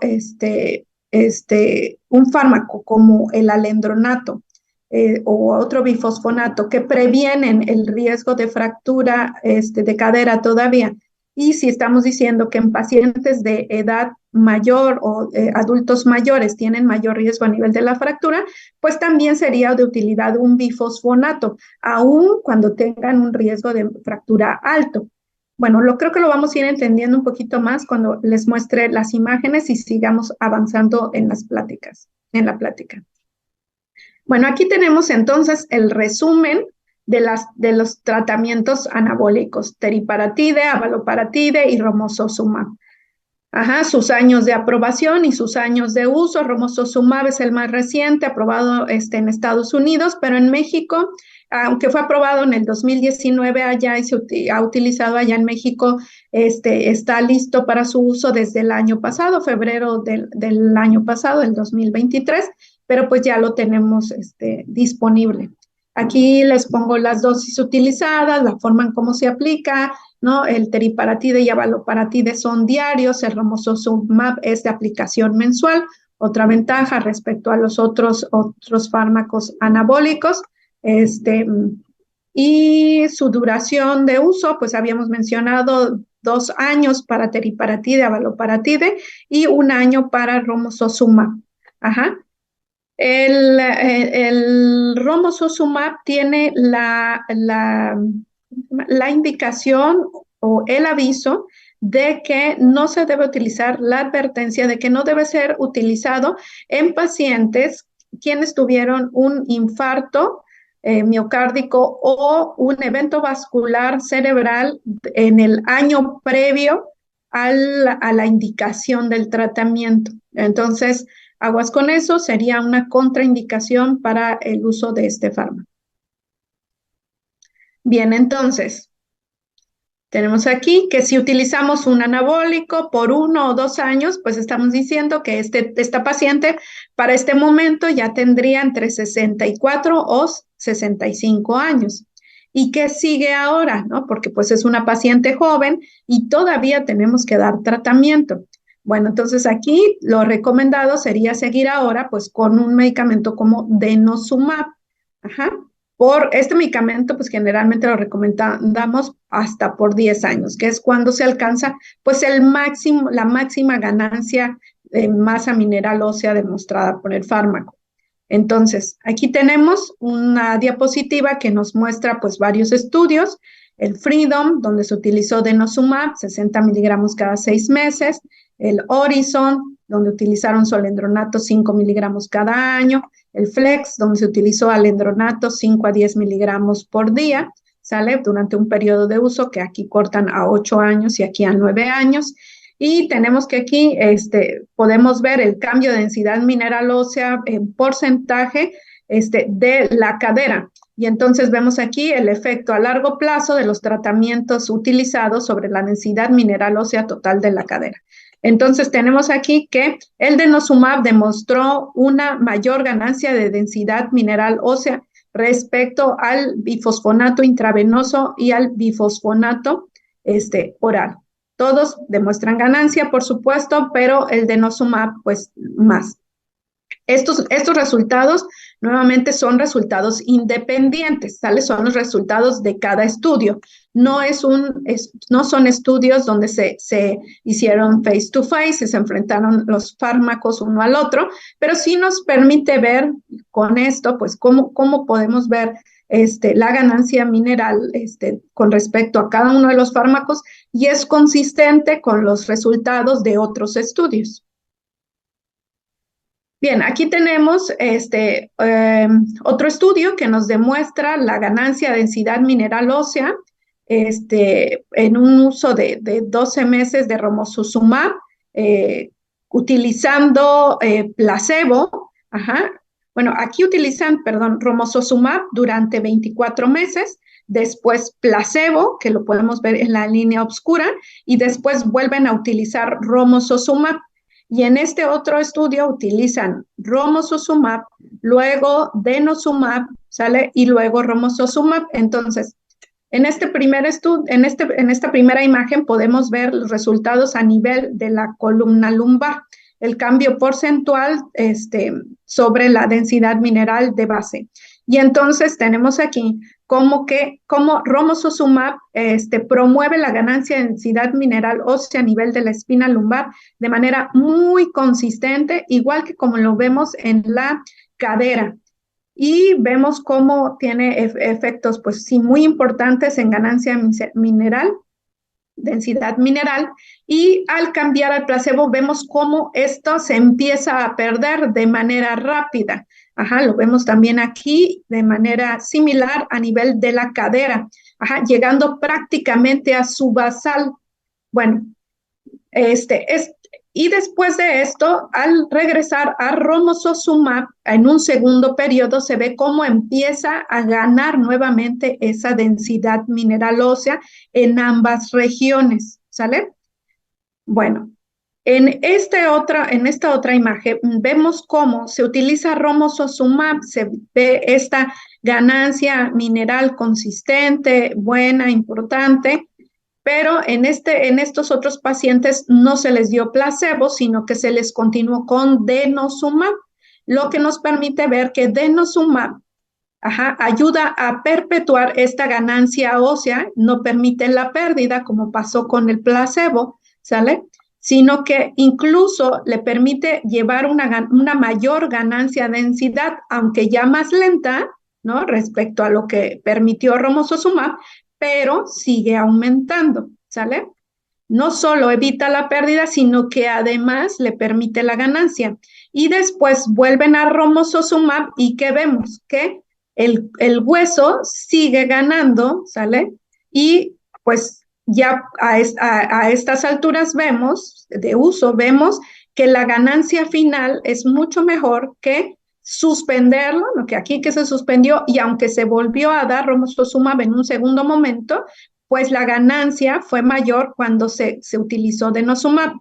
un fármaco como el alendronato o otro bifosfonato que previenen el riesgo de fractura de cadera todavía. Y si estamos diciendo que en pacientes de edad mayor o adultos mayores tienen mayor riesgo a nivel de la fractura, pues también sería de utilidad un bifosfonato, aun cuando tengan un riesgo de fractura alto. Bueno, creo que lo vamos a ir entendiendo un poquito más cuando les muestre las imágenes y sigamos avanzando en la plática. Bueno, aquí tenemos entonces el resumen de los tratamientos anabólicos, teriparatide, abaloparatide y romosozumab. Sus años de aprobación y sus años de uso. Romosozumab es el más reciente, aprobado en Estados Unidos, pero en México, aunque fue aprobado en el 2019 allá y se ha utilizado allá en México, está listo para su uso desde el año pasado, febrero del año pasado, el 2023, pero pues ya lo tenemos disponible. Aquí les pongo las dosis utilizadas, la forma en cómo se aplica, ¿no? El teriparatide y abaloparatide son diarios, el romosozumab es de aplicación mensual. Otra ventaja respecto a los otros fármacos anabólicos. Y su duración de uso, pues habíamos mencionado 2 años para teriparatide, abaloparatide y 1 año para romosozumab. El romosozumab tiene la indicación o el aviso de que no se debe utilizar, la advertencia de que no debe ser utilizado en pacientes quienes tuvieron un infarto miocárdico o un evento vascular cerebral en el año previo a la indicación del tratamiento. Entonces, aguas con eso, sería una contraindicación para el uso de este fármaco. Bien, entonces, tenemos aquí que si utilizamos un anabólico por 1 o 2 años, pues estamos diciendo que esta paciente para este momento ya tendría entre 64 o 65 años. ¿Y qué sigue ahora? ¿No? Porque pues es una paciente joven y todavía tenemos que dar tratamiento. Bueno, entonces aquí lo recomendado sería seguir ahora pues con un medicamento como denosumab. Por este medicamento, pues generalmente lo recomendamos hasta por 10 años, que es cuando se alcanza pues la máxima ganancia de masa mineral ósea demostrada por el fármaco. Entonces, aquí tenemos una diapositiva que nos muestra pues varios estudios. El Freedom, donde se utilizó denosumab, 60 miligramos cada 6 meses. El Horizon, donde utilizaron solendronato 5 miligramos cada año. El Flex, donde se utilizó alendronato 5 a 10 miligramos por día, ¿sale? Durante un periodo de uso que aquí cortan a 8 años y aquí a 9 años. Y tenemos que aquí podemos ver el cambio de densidad mineral ósea en porcentaje de la cadera. Y entonces vemos aquí el efecto a largo plazo de los tratamientos utilizados sobre la densidad mineral ósea total de la cadera. Entonces tenemos aquí que el denosumab demostró una mayor ganancia de densidad mineral ósea respecto al bifosfonato intravenoso y al bifosfonato oral. Todos demuestran ganancia, por supuesto, pero el denosumab, pues más. Estos resultados nuevamente son resultados independientes, ¿sale? Son los resultados de cada estudio. No son estudios donde se hicieron face to face y se enfrentaron los fármacos uno al otro, pero sí nos permite ver con esto, pues, cómo podemos ver la ganancia mineral con respecto a cada uno de los fármacos y es consistente con los resultados de otros estudios. Bien, aquí tenemos otro estudio que nos demuestra la ganancia de densidad mineral ósea en un uso de 12 meses de romosozumab utilizando placebo. Ajá. Bueno, aquí utilizan, perdón, romosozumab durante 24 meses, después placebo, que lo podemos ver en la línea oscura, y después vuelven a utilizar romosozumab. Y en este otro estudio utilizan romosozumab, luego denosumab, ¿sale? Y luego romosozumab. Entonces, en este primer estudio, en esta primera imagen podemos ver los resultados a nivel de la columna lumbar, el cambio porcentual sobre la densidad mineral de base. Y entonces tenemos aquí como romosozumab promueve la ganancia de densidad mineral ósea a nivel de la espina lumbar de manera muy consistente, igual que como lo vemos en la cadera. Y vemos cómo tiene efectos, pues sí, muy importantes en ganancia mineral, densidad mineral, y al cambiar al placebo vemos cómo esto se empieza a perder de manera rápida. Ajá, lo vemos también aquí de manera similar a nivel de la cadera, ajá, llegando prácticamente a su basal. Bueno, y después de esto, al regresar a romosozumab, en un segundo periodo se ve cómo empieza a ganar nuevamente esa densidad mineral ósea en ambas regiones, ¿sale? Bueno, en esta otra imagen vemos cómo se utiliza romosozumab, se ve esta ganancia mineral consistente, buena, importante, pero en estos otros pacientes no se les dio placebo, sino que se les continuó con denosumab, lo que nos permite ver que denosumab ayuda a perpetuar esta ganancia ósea, no permite la pérdida como pasó con el placebo, ¿sale? Sino que incluso le permite llevar una mayor ganancia de densidad, aunque ya más lenta, ¿no? Respecto a lo que permitió romosozumab, pero sigue aumentando, ¿sale? No solo evita la pérdida, sino que además le permite la ganancia. Y después vuelven a romosozumab y ¿qué vemos? Que el hueso sigue ganando, ¿sale? Y pues ya a estas alturas vemos que la ganancia final es mucho mejor que suspenderlo, lo que aquí que se suspendió, y aunque se volvió a dar romosozumab en un segundo momento, pues la ganancia fue mayor cuando se utilizó denosumab.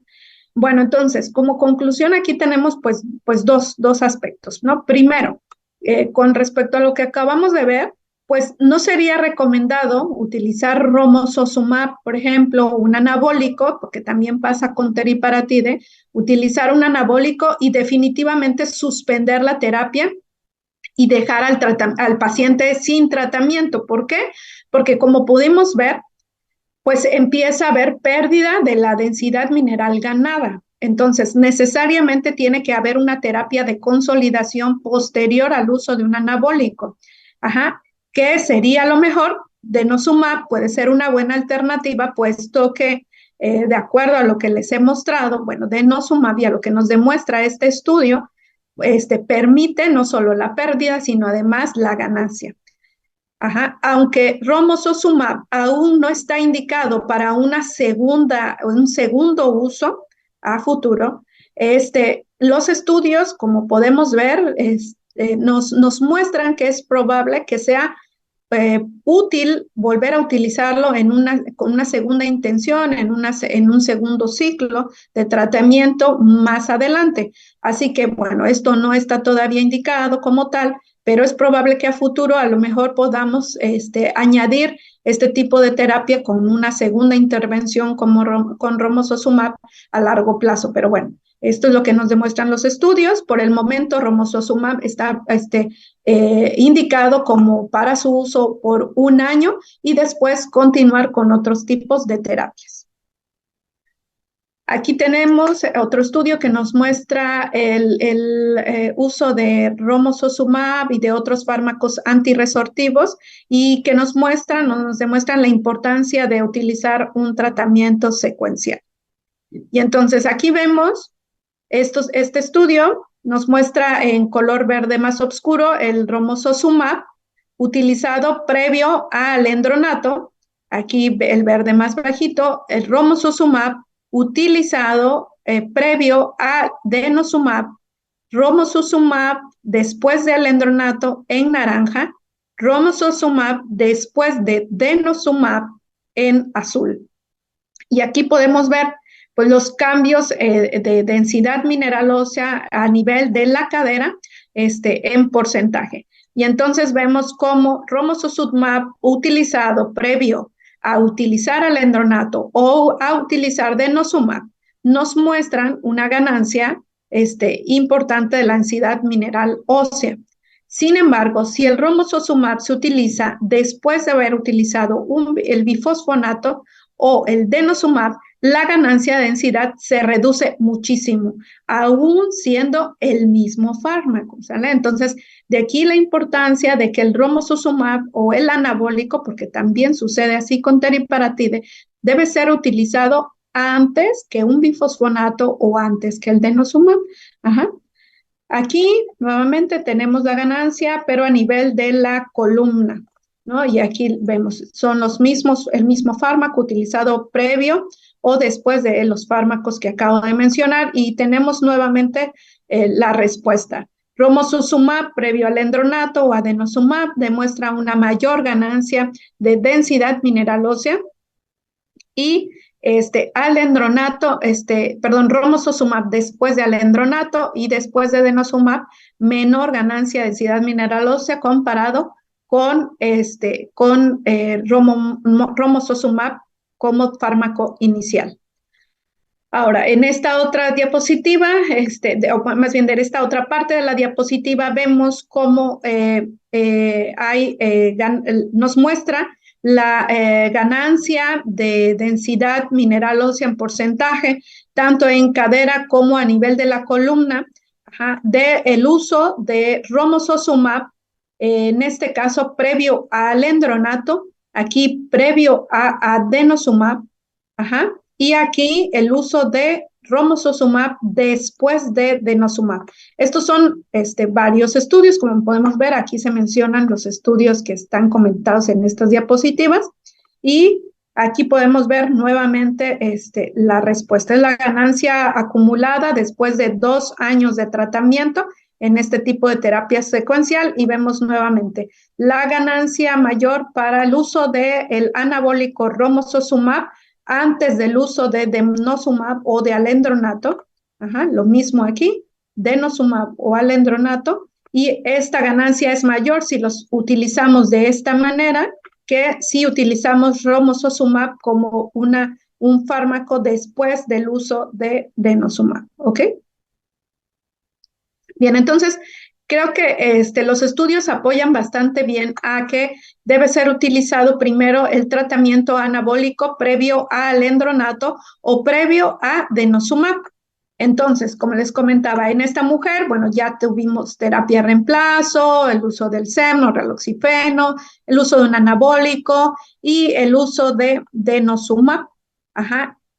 Bueno, entonces, como conclusión aquí tenemos pues dos aspectos, ¿no? Primero, con respecto a lo que acabamos de ver, pues no sería recomendado utilizar romosozumab, por ejemplo, un anabólico, porque también pasa con teriparatide, utilizar un anabólico y definitivamente suspender la terapia y dejar al paciente sin tratamiento. ¿Por qué? Porque como pudimos ver, pues empieza a haber pérdida de la densidad mineral ganada. Entonces, necesariamente tiene que haber una terapia de consolidación posterior al uso de un anabólico. Ajá, ¿qué sería lo mejor? Denosumab puede ser una buena alternativa, puesto que, de acuerdo a lo que les he mostrado, bueno, denosumab y a lo que nos demuestra este estudio, permite no solo la pérdida, sino además la ganancia. Ajá. Aunque romosozumab aún no está indicado para un segundo uso a futuro, los estudios, como podemos ver, nos muestran que es probable que sea útil volver a utilizarlo con una segunda intención, en un segundo ciclo de tratamiento más adelante. Así que, bueno, esto no está todavía indicado como tal, pero es probable que a futuro a lo mejor podamos añadir este tipo de terapia con una segunda intervención como con romosozumab a largo plazo. Pero bueno, esto es lo que nos demuestran los estudios. Por el momento, romosozumab está indicado como para su uso por 1 año y después continuar con otros tipos de terapias. Aquí tenemos otro estudio que nos muestra el uso de romosozumab y de otros fármacos antirresortivos y que nos demuestran la importancia de utilizar un tratamiento secuencial. Y entonces aquí vemos, este estudio nos muestra en color verde más oscuro el romosozumab utilizado previo al endronato. Aquí el verde más bajito, el romosozumab utilizado previo a denosumab, romosozumab después del endronato en naranja, romosozumab después de denosumab en azul. Y aquí podemos ver pues, los cambios de densidad mineral ósea a nivel de la cadera en porcentaje. Y entonces vemos cómo romosozumab utilizado previo a utilizar alendronato o a utilizar denosumab nos muestran una ganancia importante de la densidad mineral ósea. Sin embargo, si el romosozumab se utiliza después de haber utilizado el bifosfonato o el denosumab, la ganancia de densidad se reduce muchísimo, aún siendo el mismo fármaco, ¿sale? Entonces, de aquí la importancia de que el romosozumab o el anabólico, porque también sucede así con teriparatide, debe ser utilizado antes que un bifosfonato o antes que el denosumab. Ajá. Aquí nuevamente tenemos la ganancia, pero a nivel de la columna, ¿no? Y aquí vemos, son el mismo fármaco utilizado previo o después de los fármacos que acabo de mencionar y tenemos nuevamente la respuesta. Romosozumab previo al endronato o adenosumab demuestra una mayor ganancia de densidad mineral ósea y alendronato, romosozumab después de alendronato y después de denosumab, menor ganancia de densidad mineral ósea comparado con romosozumab como fármaco inicial. Ahora, en esta otra diapositiva, o más bien de esta otra parte de la diapositiva, vemos cómo nos muestra la ganancia de densidad mineral ósea en porcentaje, tanto en cadera como a nivel de la columna, del uso de romosozumab, en este caso previo al endronato, aquí previo a denosumab, y aquí el uso de romosozumab después de denosumab. Estos son varios estudios, como podemos ver, aquí se mencionan los estudios que están comentados en estas diapositivas y aquí podemos ver nuevamente la respuesta. Es la ganancia acumulada después de 2 años de tratamiento en este tipo de terapia secuencial y vemos nuevamente la ganancia mayor para el uso del anabólico romosozumab antes del uso de denosumab o de alendronato, lo mismo aquí, denosumab o alendronato, y esta ganancia es mayor si los utilizamos de esta manera que si utilizamos romosozumab como un fármaco después del uso de denosumab, ¿ok? Bien, entonces creo que los estudios apoyan bastante bien a que debe ser utilizado primero el tratamiento anabólico previo al endronato o previo a denosumab. Entonces, como les comentaba, en esta mujer, bueno, ya tuvimos terapia reemplazo, el uso del SEM o raloxifeno, el uso de un anabólico y el uso de denosumab.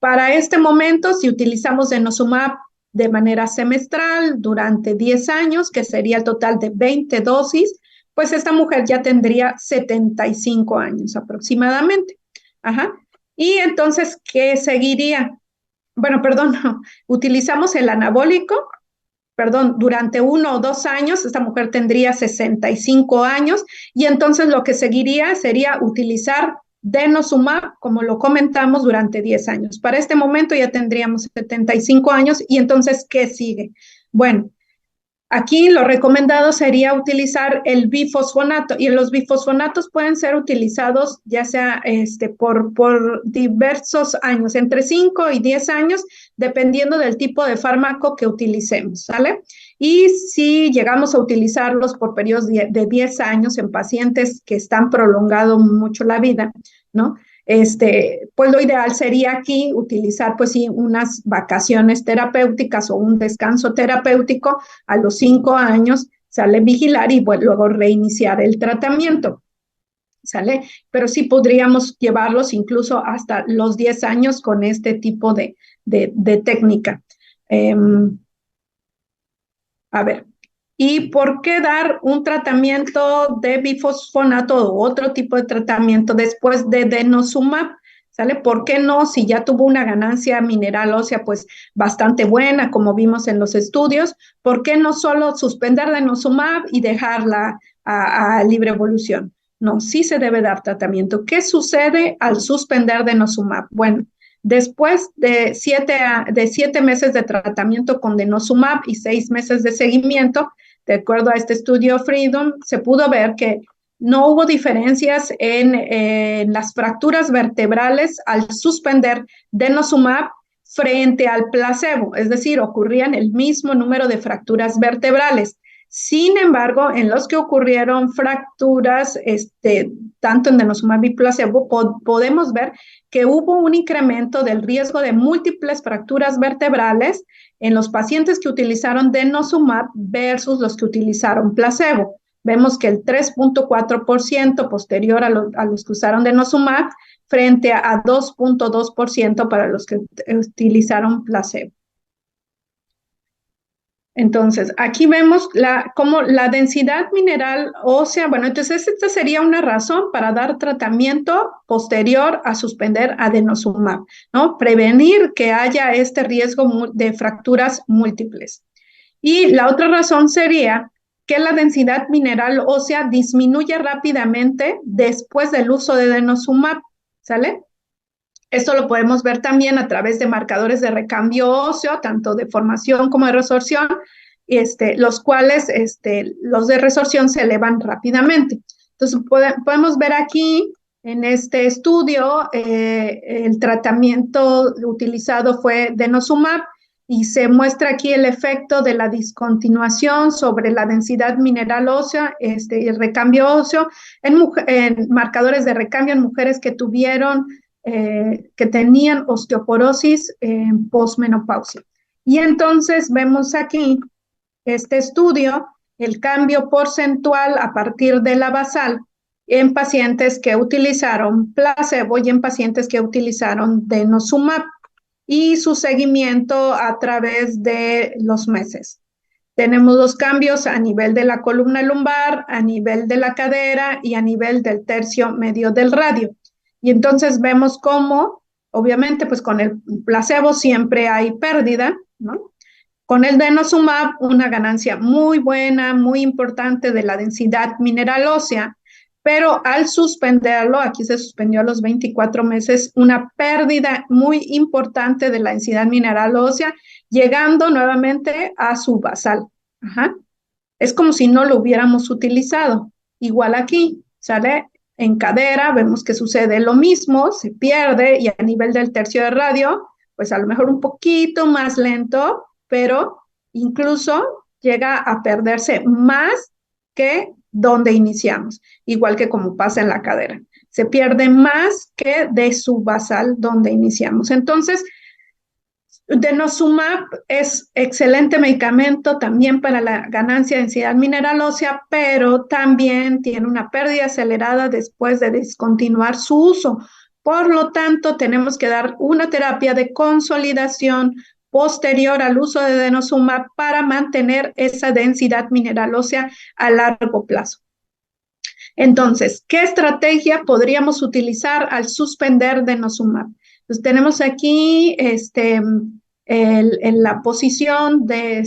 Para este momento, si utilizamos denosumab de manera semestral durante 10 años, que sería el total de 20 dosis, pues esta mujer ya tendría 75 años aproximadamente. Y entonces, ¿qué seguiría? Bueno, perdón, no. Utilizamos el anabólico, durante 1 o 2 años, esta mujer tendría 65 años, y entonces lo que seguiría sería utilizar denosumab, como lo comentamos, durante 10 años. Para este momento ya tendríamos 75 años, y entonces, ¿qué sigue? Bueno, Aquí lo recomendado sería utilizar el bifosfonato, y los bifosfonatos pueden ser utilizados ya sea por diversos años, entre 5 y 10 años, dependiendo del tipo de fármaco que utilicemos, ¿sale? Y si llegamos a utilizarlos por periodos de 10 años en pacientes que están prolongando mucho la vida, ¿no? Pues lo ideal sería aquí utilizar, pues sí, unas vacaciones terapéuticas o un descanso terapéutico a los 5 años, sale vigilar y bueno, luego reiniciar el tratamiento, ¿sale? Pero sí podríamos llevarlos incluso hasta los 10 años con este tipo de técnica. A ver, ¿y por qué dar un tratamiento de bifosfonato o otro tipo de tratamiento después de denosumab? ¿Sale? ¿Por qué no? Si ya tuvo una ganancia mineral ósea, pues bastante buena, como vimos en los estudios, ¿por qué no solo suspender denosumab y dejarla a libre evolución? No, sí se debe dar tratamiento. ¿Qué sucede al suspender denosumab? Bueno, después de 7 meses de tratamiento con denosumab y 6 meses de seguimiento, de acuerdo a este estudio Freedom, se pudo ver que no hubo diferencias en las fracturas vertebrales al suspender denosumab frente al placebo, es decir, ocurrían el mismo número de fracturas vertebrales. Sin embargo, en los que ocurrieron fracturas, tanto en denosumab y placebo, podemos ver que hubo un incremento del riesgo de múltiples fracturas vertebrales en los pacientes que utilizaron denosumab versus los que utilizaron placebo. Vemos que el 3.4% posterior a los que usaron denosumab frente a 2.2% para los que utilizaron placebo. Entonces, aquí vemos como la densidad mineral ósea, bueno, entonces esta sería una razón para dar tratamiento posterior a suspender denosumab, ¿no? Prevenir que haya este riesgo de fracturas múltiples. Y la otra razón sería que la densidad mineral ósea disminuye rápidamente después del uso de denosumab, ¿sale? Esto lo podemos ver también a través de marcadores de recambio óseo, tanto de formación como de resorción, los cuales los de resorción se elevan rápidamente. Entonces, podemos ver aquí en este estudio, el tratamiento utilizado fue denosumab y se muestra aquí el efecto de la discontinuación sobre la densidad mineral ósea y el recambio óseo en marcadores de recambio en mujeres que tuvieron que tenían osteoporosis posmenopausia. Y entonces vemos aquí este estudio, el cambio porcentual a partir de la basal en pacientes que utilizaron placebo y en pacientes que utilizaron denosumab y su seguimiento a través de los meses. Tenemos los cambios a nivel de la columna lumbar, a nivel de la cadera y a nivel del tercio medio del radio. Y entonces vemos cómo, obviamente, pues con el placebo siempre hay pérdida, ¿no? Con el denosumab, una ganancia muy buena, muy importante de la densidad mineral ósea, pero al suspenderlo, aquí se suspendió a los 24 meses, una pérdida muy importante de la densidad mineral ósea, llegando nuevamente a su basal. Ajá. Es como si no lo hubiéramos utilizado. Igual aquí, ¿sale? En cadera vemos que sucede lo mismo, se pierde y a nivel del tercio de radio, pues a lo mejor un poquito más lento, pero incluso llega a perderse más que donde iniciamos, igual que como pasa en la cadera. Se pierde más que de su basal donde iniciamos. Entonces, denosumab es excelente medicamento también para la ganancia de densidad mineral ósea, pero también tiene una pérdida acelerada después de descontinuar su uso. Por lo tanto, tenemos que dar una terapia de consolidación posterior al uso de denosumab para mantener esa densidad mineral ósea a largo plazo. Entonces, ¿qué estrategia podríamos utilizar al suspender denosumab? Pues tenemos aquí en la posición de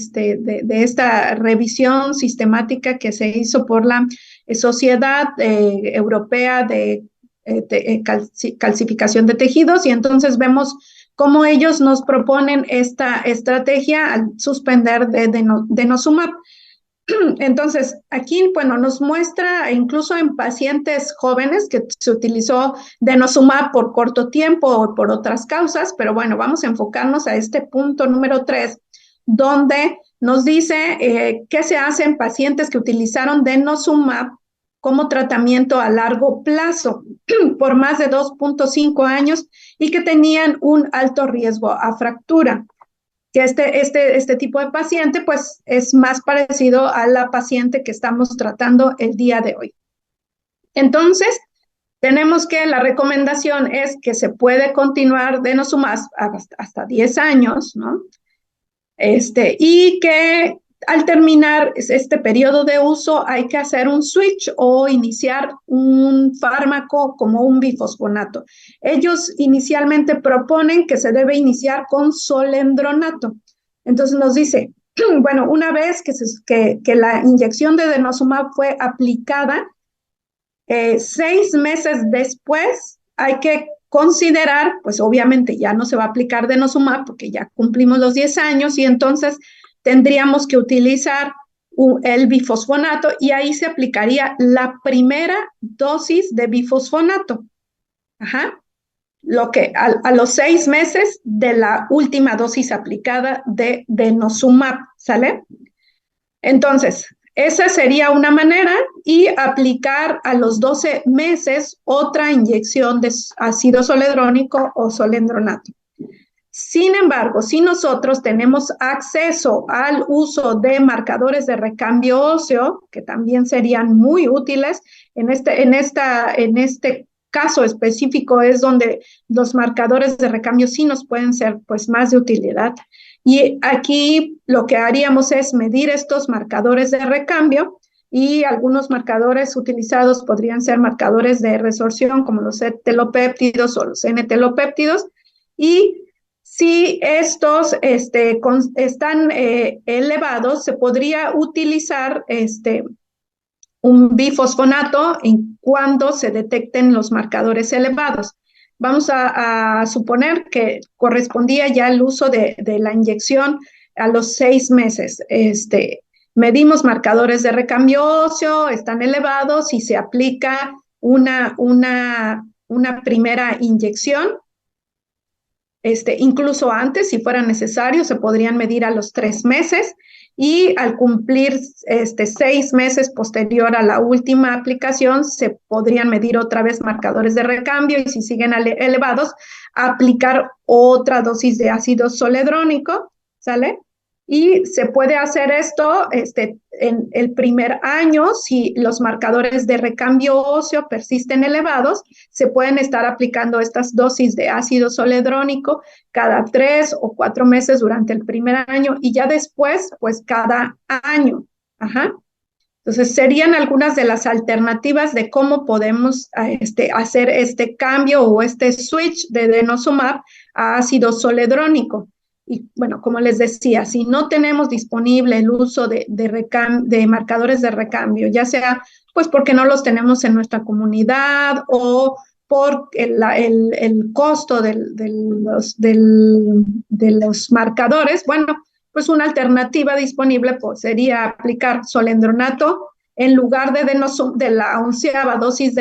esta revisión sistemática que se hizo por la Sociedad Europea de Calcificación de Tejidos, y entonces vemos cómo ellos nos proponen esta estrategia al suspender denosumab. Entonces, aquí, bueno, nos muestra incluso en pacientes jóvenes que se utilizó denosumab por corto tiempo o por otras causas, pero bueno, vamos a enfocarnos a este punto número 3, donde nos dice qué se hace en pacientes que utilizaron denosumab como tratamiento a largo plazo por más de 2.5 años y que tenían un alto riesgo a fractura, que este tipo de paciente pues es más parecido a la paciente que estamos tratando el día de hoy. Entonces, tenemos que la recomendación es que se puede continuar denosumab hasta 10 años, ¿no? Y que al terminar este periodo de uso hay que hacer un switch o iniciar un fármaco como un bifosfonato. Ellos inicialmente proponen que se debe iniciar con solendronato. Entonces nos dice, bueno, una vez que la inyección de denosumab fue aplicada, 6 meses después hay que considerar, pues obviamente ya no se va a aplicar denosumab porque ya cumplimos los 10 años y entonces tendríamos que utilizar el bifosfonato y ahí se aplicaría la primera dosis de bifosfonato. Ajá. Lo que a los 6 meses de la última dosis aplicada de denosumab, ¿sale? Entonces, esa sería una manera y aplicar a los 12 meses otra inyección de ácido zoledrónico o solendronato. Sin embargo, si nosotros tenemos acceso al uso de marcadores de recambio óseo, que también serían muy útiles, en este caso específico es donde los marcadores de recambio sí nos pueden ser pues más de utilidad. Y aquí lo que haríamos es medir estos marcadores de recambio y algunos marcadores utilizados podrían ser marcadores de resorción como los telopéptidos o los N-telopéptidos y si estos están elevados, se podría utilizar un bifosfonato en cuando se detecten los marcadores elevados. Vamos a suponer que correspondía ya el uso de la inyección a los 6 meses. Medimos marcadores de recambio óseo, están elevados y se aplica una primera inyección. Incluso antes, si fuera necesario, se podrían medir a los 3 meses y al cumplir 6 meses posterior a la última aplicación, se podrían medir otra vez marcadores de recambio y si siguen elevados, aplicar otra dosis de ácido zoledrónico, ¿sale? Y se puede hacer esto en el primer año, si los marcadores de recambio óseo persisten elevados, se pueden estar aplicando estas dosis de ácido zoledrónico cada 3 o 4 meses durante el primer año y ya después, pues cada año. Ajá. Entonces, serían algunas de las alternativas de cómo podemos hacer este cambio o este switch de denosumab a ácido zoledrónico. Y bueno, como les decía, si no tenemos disponible el uso de marcadores de recambio, ya sea pues porque no los tenemos en nuestra comunidad o por el costo de los marcadores, bueno, pues una alternativa disponible pues, sería aplicar solendronato en lugar de la 11ª dosis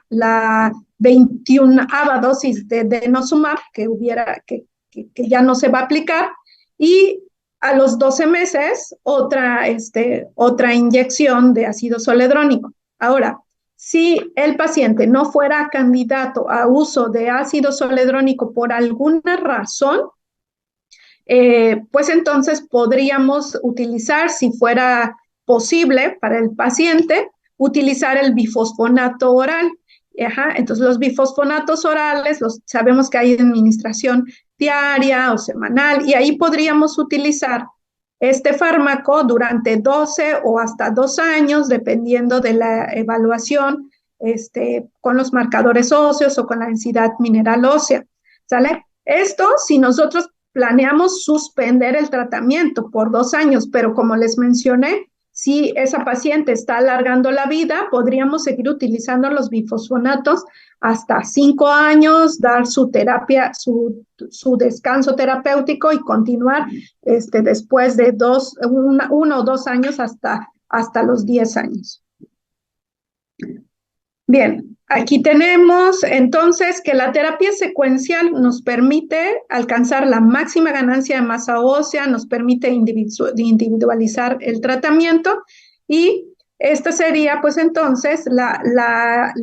la 21ª dosis de denosumab que ya no se va a aplicar y a los 12 meses otra inyección de ácido zoledrónico. Ahora, si el paciente no fuera candidato a uso de ácido zoledrónico por alguna razón, pues entonces podríamos utilizar, si fuera posible para el paciente, utilizar el bifosfonato oral. Ajá, entonces los bifosfonatos orales, sabemos que hay administración diaria o semanal y ahí podríamos utilizar este fármaco durante 12 o hasta 2 años, dependiendo de la evaluación con los marcadores óseos o con la densidad mineral ósea. ¿Sale? Esto si nosotros planeamos suspender el tratamiento por 2 años, pero como les mencioné, Si esa paciente está alargando la vida, podríamos seguir utilizando los bifosfonatos hasta 5 años, dar su terapia, su descanso terapéutico y continuar después de 1 o 2 años hasta los 10 años. Bien, aquí tenemos entonces que la terapia secuencial nos permite alcanzar la máxima ganancia de masa ósea, nos permite individualizar el tratamiento y esta sería pues entonces la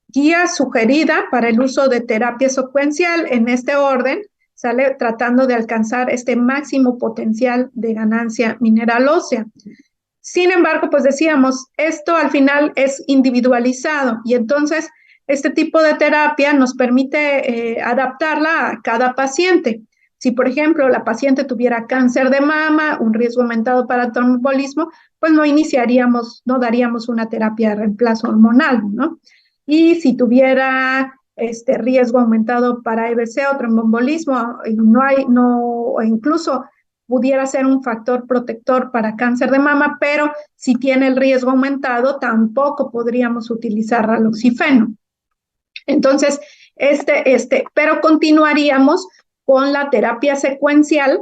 guía sugerida para el uso de terapia secuencial en este orden, ¿sale? Tratando de alcanzar este máximo potencial de ganancia mineral ósea. Sin embargo, pues decíamos, esto al final es individualizado y entonces este tipo de terapia nos permite adaptarla a cada paciente. Si, por ejemplo, la paciente tuviera cáncer de mama, un riesgo aumentado para tromboembolismo, pues no daríamos una terapia de reemplazo hormonal, ¿no? Y si tuviera riesgo aumentado para EBC o tromboembolismo, o incluso pudiera ser un factor protector para cáncer de mama, pero si tiene el riesgo aumentado, tampoco podríamos utilizar raloxifeno. Entonces, pero continuaríamos con la terapia secuencial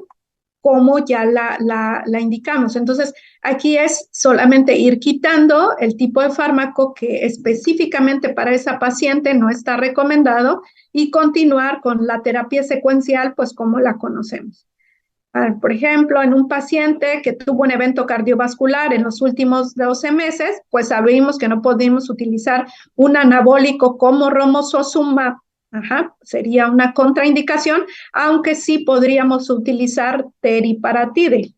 como ya la indicamos. Entonces, aquí es solamente ir quitando el tipo de fármaco que específicamente para esa paciente no está recomendado y continuar con la terapia secuencial, pues como la conocemos. Por ejemplo, en un paciente que tuvo un evento cardiovascular en los últimos 12 meses, pues sabemos que no podemos utilizar un anabólico como romosozumab. Sería una contraindicación, aunque sí podríamos utilizar teriparatide.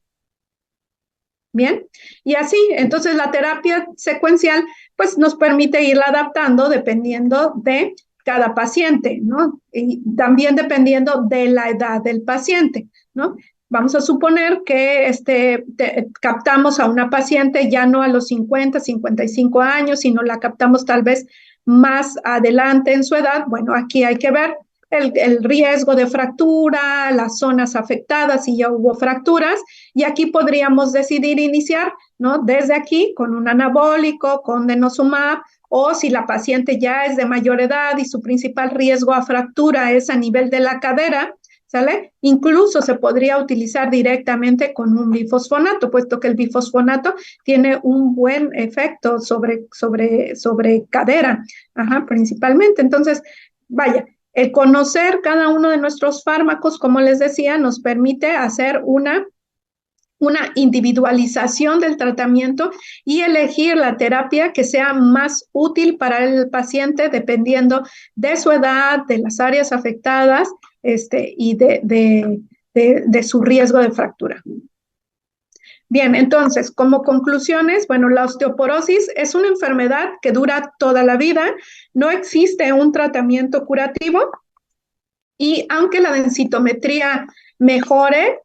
Bien, y así, entonces la terapia secuencial pues nos permite irla adaptando dependiendo de cada paciente, ¿no? Y también dependiendo de la edad del paciente, ¿no? Vamos a suponer que captamos a una paciente ya no a los 50, 55 años, sino la captamos tal vez más adelante en su edad. Bueno, aquí hay que ver el riesgo de fractura, las zonas afectadas, si ya hubo fracturas, y aquí podríamos decidir iniciar, ¿no? Desde aquí con un anabólico, con denosumab, o si la paciente ya es de mayor edad y su principal riesgo a fractura es a nivel de la cadera, ¿sale? Incluso se podría utilizar directamente con un bifosfonato, puesto que el bifosfonato tiene un buen efecto sobre cadera, principalmente. Entonces, vaya, el conocer cada uno de nuestros fármacos, como les decía, nos permite hacer una individualización del tratamiento y elegir la terapia que sea más útil para el paciente dependiendo de su edad, de las áreas afectadas y de su riesgo de fractura. Bien, entonces, como conclusiones, bueno, la osteoporosis es una enfermedad que dura toda la vida, no existe un tratamiento curativo y aunque la densitometría mejore,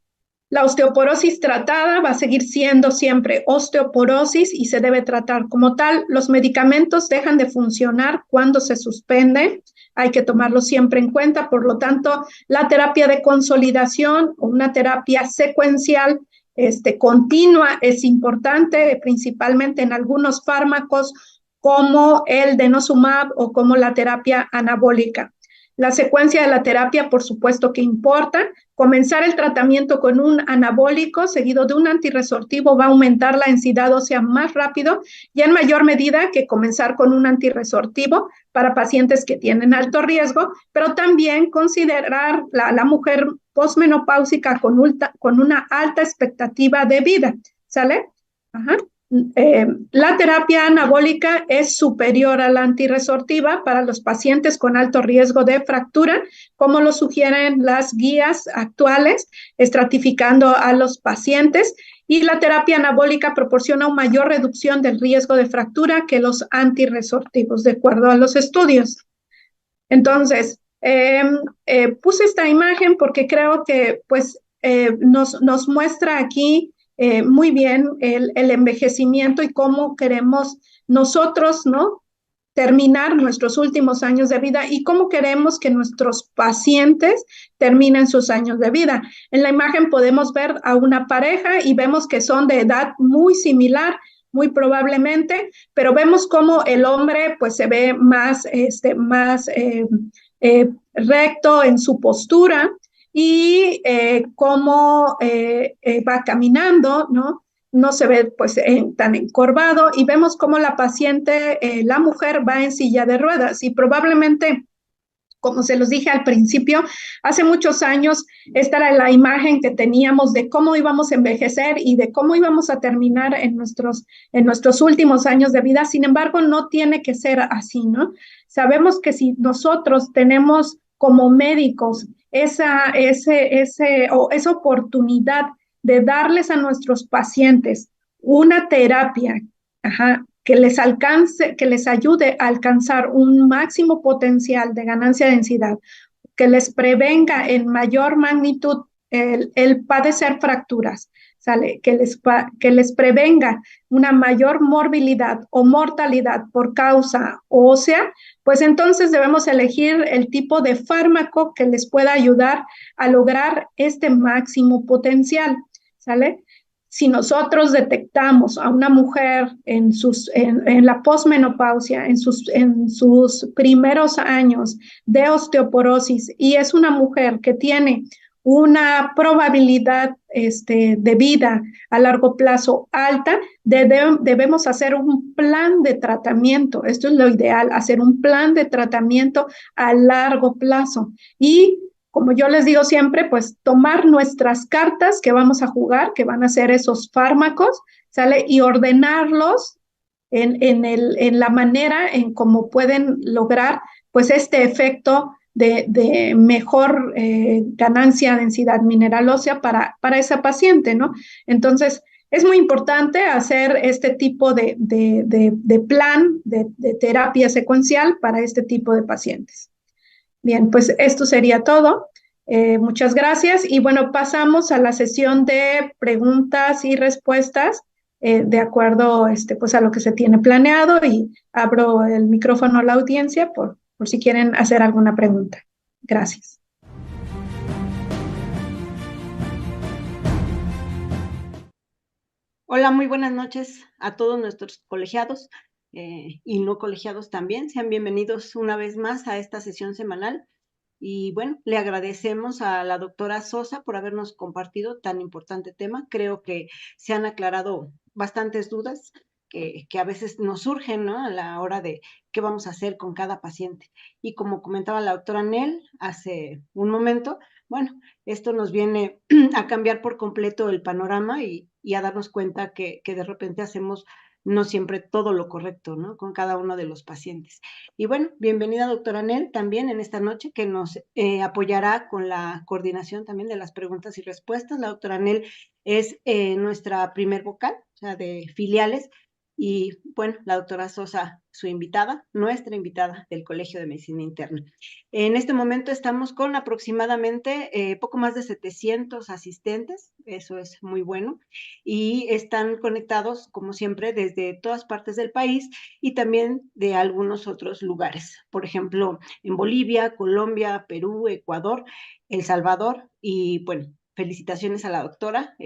la osteoporosis tratada va a seguir siendo siempre osteoporosis y se debe tratar como tal. Los medicamentos dejan de funcionar cuando se suspende. Hay que tomarlo siempre en cuenta. Por lo tanto, la terapia de consolidación o una terapia secuencial continua es importante, principalmente en algunos fármacos como el denosumab o como la terapia anabólica. La secuencia de la terapia, por supuesto que importa. Comenzar el tratamiento con un anabólico seguido de un antirresortivo va a aumentar la densidad ósea más rápido y en mayor medida que comenzar con un antirresortivo para pacientes que tienen alto riesgo, pero también considerar la mujer posmenopáusica con una alta expectativa de vida, ¿sale? La terapia anabólica es superior a la antirresortiva para los pacientes con alto riesgo de fractura, como lo sugieren las guías actuales, estratificando a los pacientes, y la terapia anabólica proporciona una mayor reducción del riesgo de fractura que los antirresortivos, de acuerdo a los estudios. Entonces, puse esta imagen porque creo que pues, nos muestra aquí muy bien el envejecimiento y cómo queremos nosotros, ¿no? terminar nuestros últimos años de vida y cómo queremos que nuestros pacientes terminen sus años de vida. En la imagen podemos ver a una pareja y vemos que son de edad muy similar, muy probablemente, pero vemos cómo el hombre pues se ve más recto en su postura y cómo va caminando, ¿no? No se ve pues tan encorvado y vemos cómo la paciente, la mujer va en silla de ruedas y probablemente, como se los dije al principio, hace muchos años esta era la imagen que teníamos de cómo íbamos a envejecer y de cómo íbamos a terminar en nuestros últimos años de vida. Sin embargo, no tiene que ser así, ¿no? Sabemos que si nosotros tenemos como médicos esa oportunidad de darles a nuestros pacientes una terapia, ajá, que les alcance, que les ayude a alcanzar un máximo potencial de ganancia de densidad, que les prevenga en mayor magnitud el padecer fracturas, ¿sale? Que les prevenga una mayor morbilidad o mortalidad por causa ósea, pues entonces debemos elegir el tipo de fármaco que les pueda ayudar a lograr este máximo potencial, ¿sale? Si nosotros detectamos a una mujer en la posmenopausia, en sus primeros años de osteoporosis, y es una mujer que tiene una probabilidad de vida a largo plazo alta, debemos hacer un plan de tratamiento. Esto es lo ideal, hacer un plan de tratamiento a largo plazo. Y como yo les digo siempre, pues tomar nuestras cartas que vamos a jugar, que van a ser esos fármacos, ¿sale? Y ordenarlos en la manera en cómo pueden lograr pues este efecto de mejor ganancia de densidad mineral ósea para esa paciente, ¿no? Entonces, es muy importante hacer este tipo de plan de terapia secuencial para este tipo de pacientes. Bien, pues esto sería todo. Muchas gracias. Y bueno, pasamos a la sesión de preguntas y respuestas de acuerdo pues a lo que se tiene planeado y abro el micrófono a la audiencia por si quieren hacer alguna pregunta. Gracias. Hola, muy buenas noches a todos nuestros colegiados y no colegiados también. Sean bienvenidos una vez más a esta sesión semanal. Y bueno, le agradecemos a la doctora Sosa por habernos compartido tan importante tema. Creo que se han aclarado bastantes dudas que a veces nos surgen, ¿no? A la hora de qué vamos a hacer con cada paciente. Y como comentaba la doctora Nel hace un momento, bueno, esto nos viene a cambiar por completo el panorama y a darnos cuenta que de repente hacemos no siempre todo lo correcto, ¿no? Con cada uno de los pacientes. Y bueno, bienvenida doctora Nel también en esta noche que nos apoyará con la coordinación también de las preguntas y respuestas. La doctora Nel es nuestra primer vocal, o sea, de filiales. Y bueno, la doctora Sosa, su invitada, nuestra invitada del Colegio de Medicina Interna. En este momento estamos con aproximadamente poco más de 700 asistentes, eso es muy bueno, y están conectados, como siempre, desde todas partes del país y también de algunos otros lugares. Por ejemplo, en Bolivia, Colombia, Perú, Ecuador, El Salvador, y bueno, felicitaciones a la doctora,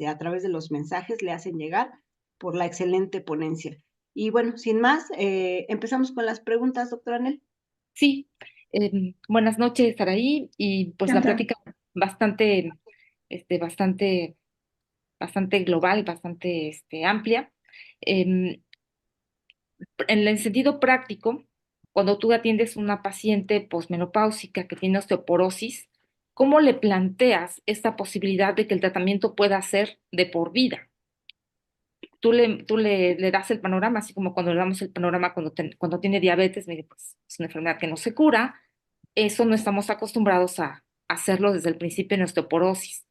a través de los mensajes le hacen llegar por la excelente ponencia. Y bueno, sin más, empezamos con las preguntas, doctora Nel. Sí, buenas noches, Saraí, y pues la plática bastante, bastante, bastante global, bastante, amplia. Em, en el sentido práctico, cuando tú atiendes una paciente posmenopáusica que tiene osteoporosis, ¿cómo le planteas esta posibilidad de que el tratamiento pueda ser de por vida? Tú le das el panorama, así como cuando le damos el panorama cuando tiene diabetes, me dice, pues es una enfermedad que no se cura. Eso no estamos acostumbrados a hacerlo desde el principio en osteoporosis.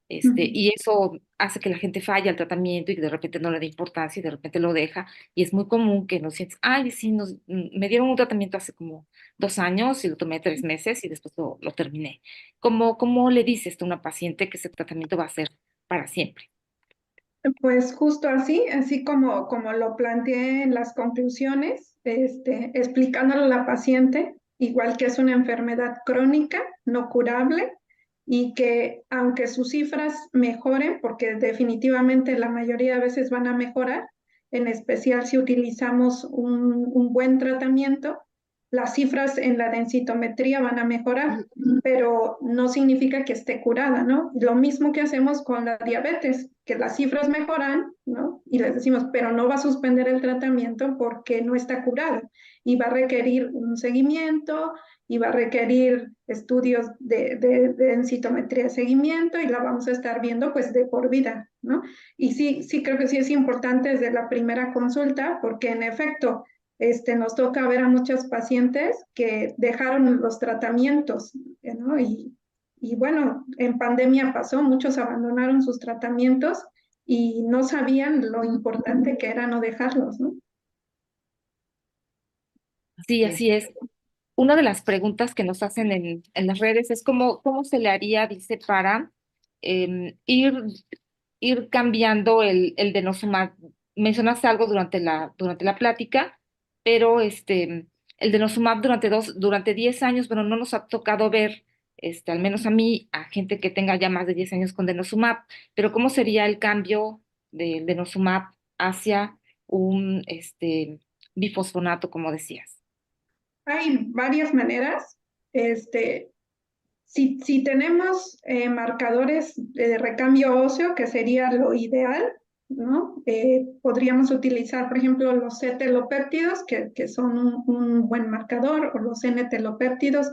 Y eso hace que la gente falle al tratamiento y que de repente no le dé importancia y de repente lo deja. Y es muy común que nos sientes, ay, sí, me dieron un tratamiento hace como 2 años y lo tomé 3 meses y después lo terminé. ¿Cómo le dices a una paciente que ese tratamiento va a ser para siempre? Pues justo así como lo planteé en las conclusiones, explicándole a la paciente, igual que es una enfermedad crónica, no curable, y que aunque sus cifras mejoren, porque definitivamente la mayoría de veces van a mejorar, en especial si utilizamos un buen tratamiento, las cifras en la densitometría van a mejorar, pero no significa que esté curada, ¿no? Lo mismo que hacemos con la diabetes, que las cifras mejoran, ¿no? Y les decimos, pero no va a suspender el tratamiento porque no está curada y va a requerir un seguimiento y va a requerir estudios de densitometría de seguimiento y la vamos a estar viendo pues de por vida, ¿no? Y sí creo que sí es importante desde la primera consulta porque en efecto, nos toca ver a muchos pacientes que dejaron los tratamientos, ¿no? Y bueno, en pandemia pasó, muchos abandonaron sus tratamientos y no sabían lo importante que era no dejarlos, ¿no? Sí, así es. Una de las preguntas que nos hacen en las redes es cómo se le haría, dice, para ir cambiando el denosumab. Mencionaste algo durante la plática, pero el denosumab durante 10 años, bueno, no nos ha tocado ver, al menos a mí, a gente que tenga ya más de 10 años con denosumab, pero ¿cómo sería el cambio del denosumab hacia un bifosfonato, como decías? Hay varias maneras. Este, si tenemos marcadores de recambio óseo, que sería lo ideal, ¿no? Podríamos utilizar, por ejemplo, los C-telopéptidos, que son un buen marcador, o los N-telopéptidos,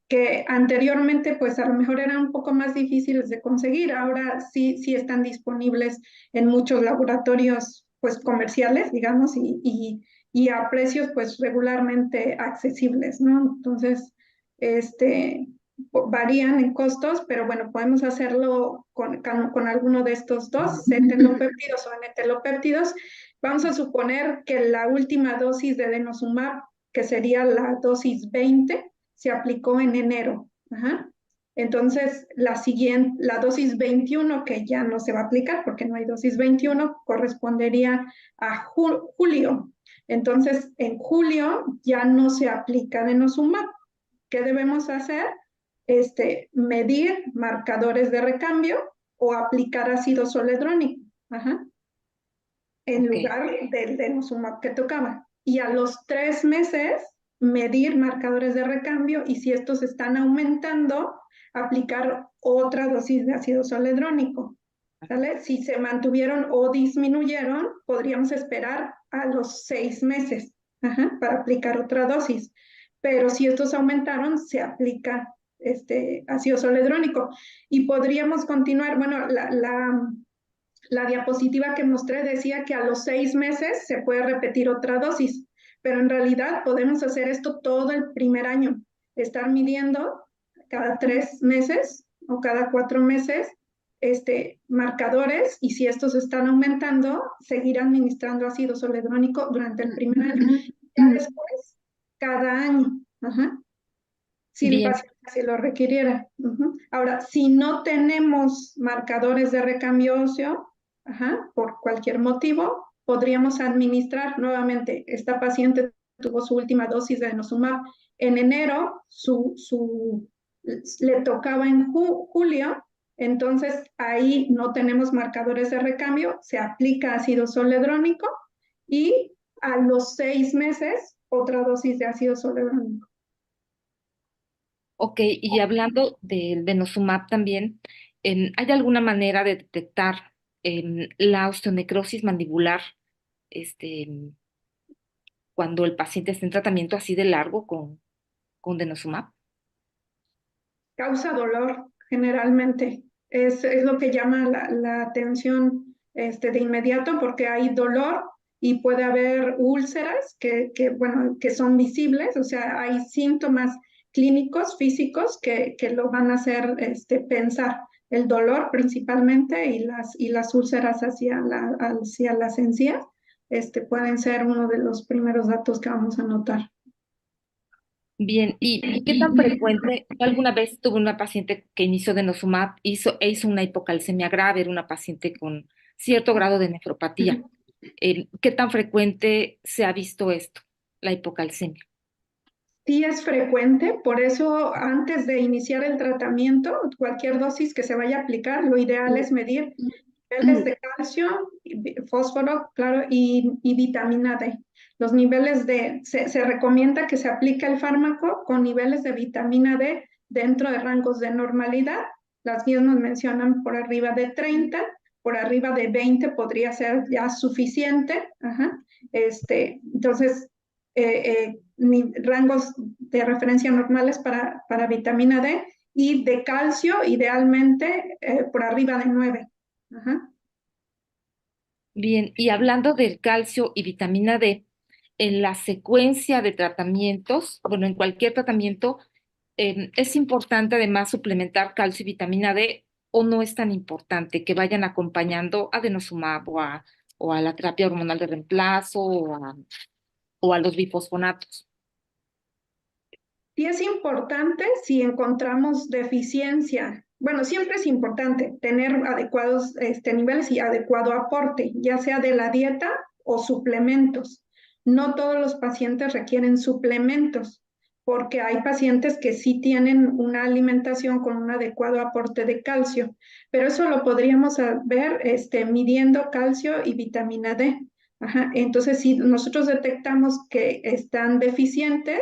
que anteriormente, pues a lo mejor eran un poco más difíciles de conseguir. Ahora sí están disponibles en muchos laboratorios, pues comerciales, digamos, y a precios, pues regularmente accesibles, ¿no? Entonces, este varían en costos, pero bueno, podemos hacerlo con alguno de estos dos, C-telopéptidos o N-telopéptidos. Vamos a suponer que la última dosis de denosumab, que sería la dosis 20, se aplicó en enero. Ajá. Entonces, la dosis 21, que ya no se va a aplicar porque no hay dosis 21, correspondería a julio. Entonces, en julio ya no se aplica denosumab. ¿Qué debemos hacer? Medir marcadores de recambio o aplicar ácido soledrónico, ajá, en Ok, lugar del denosumab que tocaba. Y a los 3 meses, medir marcadores de recambio y si estos están aumentando, aplicar otra dosis de ácido soledrónico. ¿Sale? Si se mantuvieron o disminuyeron, podríamos esperar a los 6 meses, ajá, para aplicar otra dosis. Pero si estos aumentaron, se aplica ácido soledrónico. Y podríamos continuar, bueno, la diapositiva que mostré decía que a los 6 meses se puede repetir otra dosis, pero en realidad podemos hacer esto todo el primer año, estar midiendo cada 3 meses o cada 4 meses marcadores y si estos están aumentando, seguir administrando ácido soledrónico durante el primer año. Ya después, cada año. Ajá, si el bien. paciente se lo requiriera. Uh-huh. Ahora, si no tenemos marcadores de recambio óseo, ajá, por cualquier motivo, podríamos administrar nuevamente. Esta paciente tuvo su última dosis de denosumab en enero, le tocaba en julio, entonces ahí no tenemos marcadores de recambio, se aplica ácido soledrónico y a los 6 meses otra dosis de ácido soledrónico. Ok, y hablando del denosumab también, ¿hay alguna manera de detectar la osteonecrosis mandibular este, cuando el paciente está en tratamiento así de largo con denosumab? Causa dolor generalmente. Es lo que llama la atención de inmediato porque hay dolor y puede haber úlceras bueno, que son visibles, o sea, hay síntomas clínicos, físicos que lo van a hacer pensar. El dolor principalmente y las úlceras hacia las encías pueden ser uno de los primeros datos que vamos a notar. Bien, ¿y qué tan frecuente? Yo alguna vez tuve una paciente que inició denosumab, hizo una hipocalcemia grave, era una paciente cierto grado de nefropatía. ¿Qué tan frecuente se ha visto esto, la hipocalcemia? Sí es frecuente, por eso antes de iniciar el tratamiento, cualquier dosis que se vaya a aplicar, lo ideal es medir niveles de calcio, fósforo, claro, y vitamina D. Los niveles se recomienda que se aplique el fármaco con niveles de vitamina D dentro de rangos de normalidad. Las guías nos mencionan por arriba de 30, por arriba de 20 podría ser ya suficiente. Ajá. Entonces, rangos de referencia normales para vitamina D y de calcio, idealmente por arriba de 9. Ajá. Bien, y hablando del calcio y vitamina D, en la secuencia de tratamientos, bueno, en cualquier tratamiento, ¿es importante además suplementar calcio y vitamina D o no es tan importante que vayan acompañando a denosumab o a la terapia hormonal de reemplazo o a los bifosfonatos? Y es importante si encontramos deficiencia. Bueno, siempre es importante tener adecuados niveles y adecuado aporte, ya sea de la dieta o suplementos. No todos los pacientes requieren suplementos, porque hay pacientes que sí tienen una alimentación con un adecuado aporte de calcio, pero eso lo podríamos ver midiendo calcio y vitamina D. Ajá. Entonces, si nosotros detectamos que están deficientes,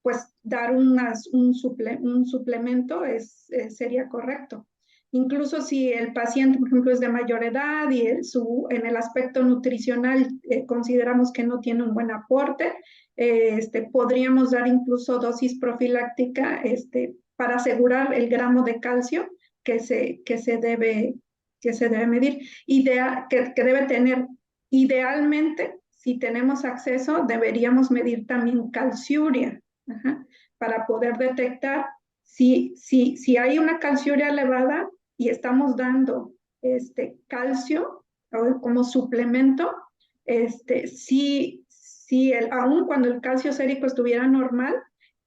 pues dar un suplemento sería correcto. Incluso si el paciente, por ejemplo, es de mayor edad y en el aspecto nutricional consideramos que no tiene un buen aporte, podríamos dar incluso dosis profiláctica para asegurar el gramo de calcio que se debe medir, que debe tener. Idealmente, si tenemos acceso, deberíamos medir también calciuria. Ajá, para poder detectar si hay una calciuria elevada y estamos dando calcio como suplemento, aun cuando el calcio sérico estuviera normal,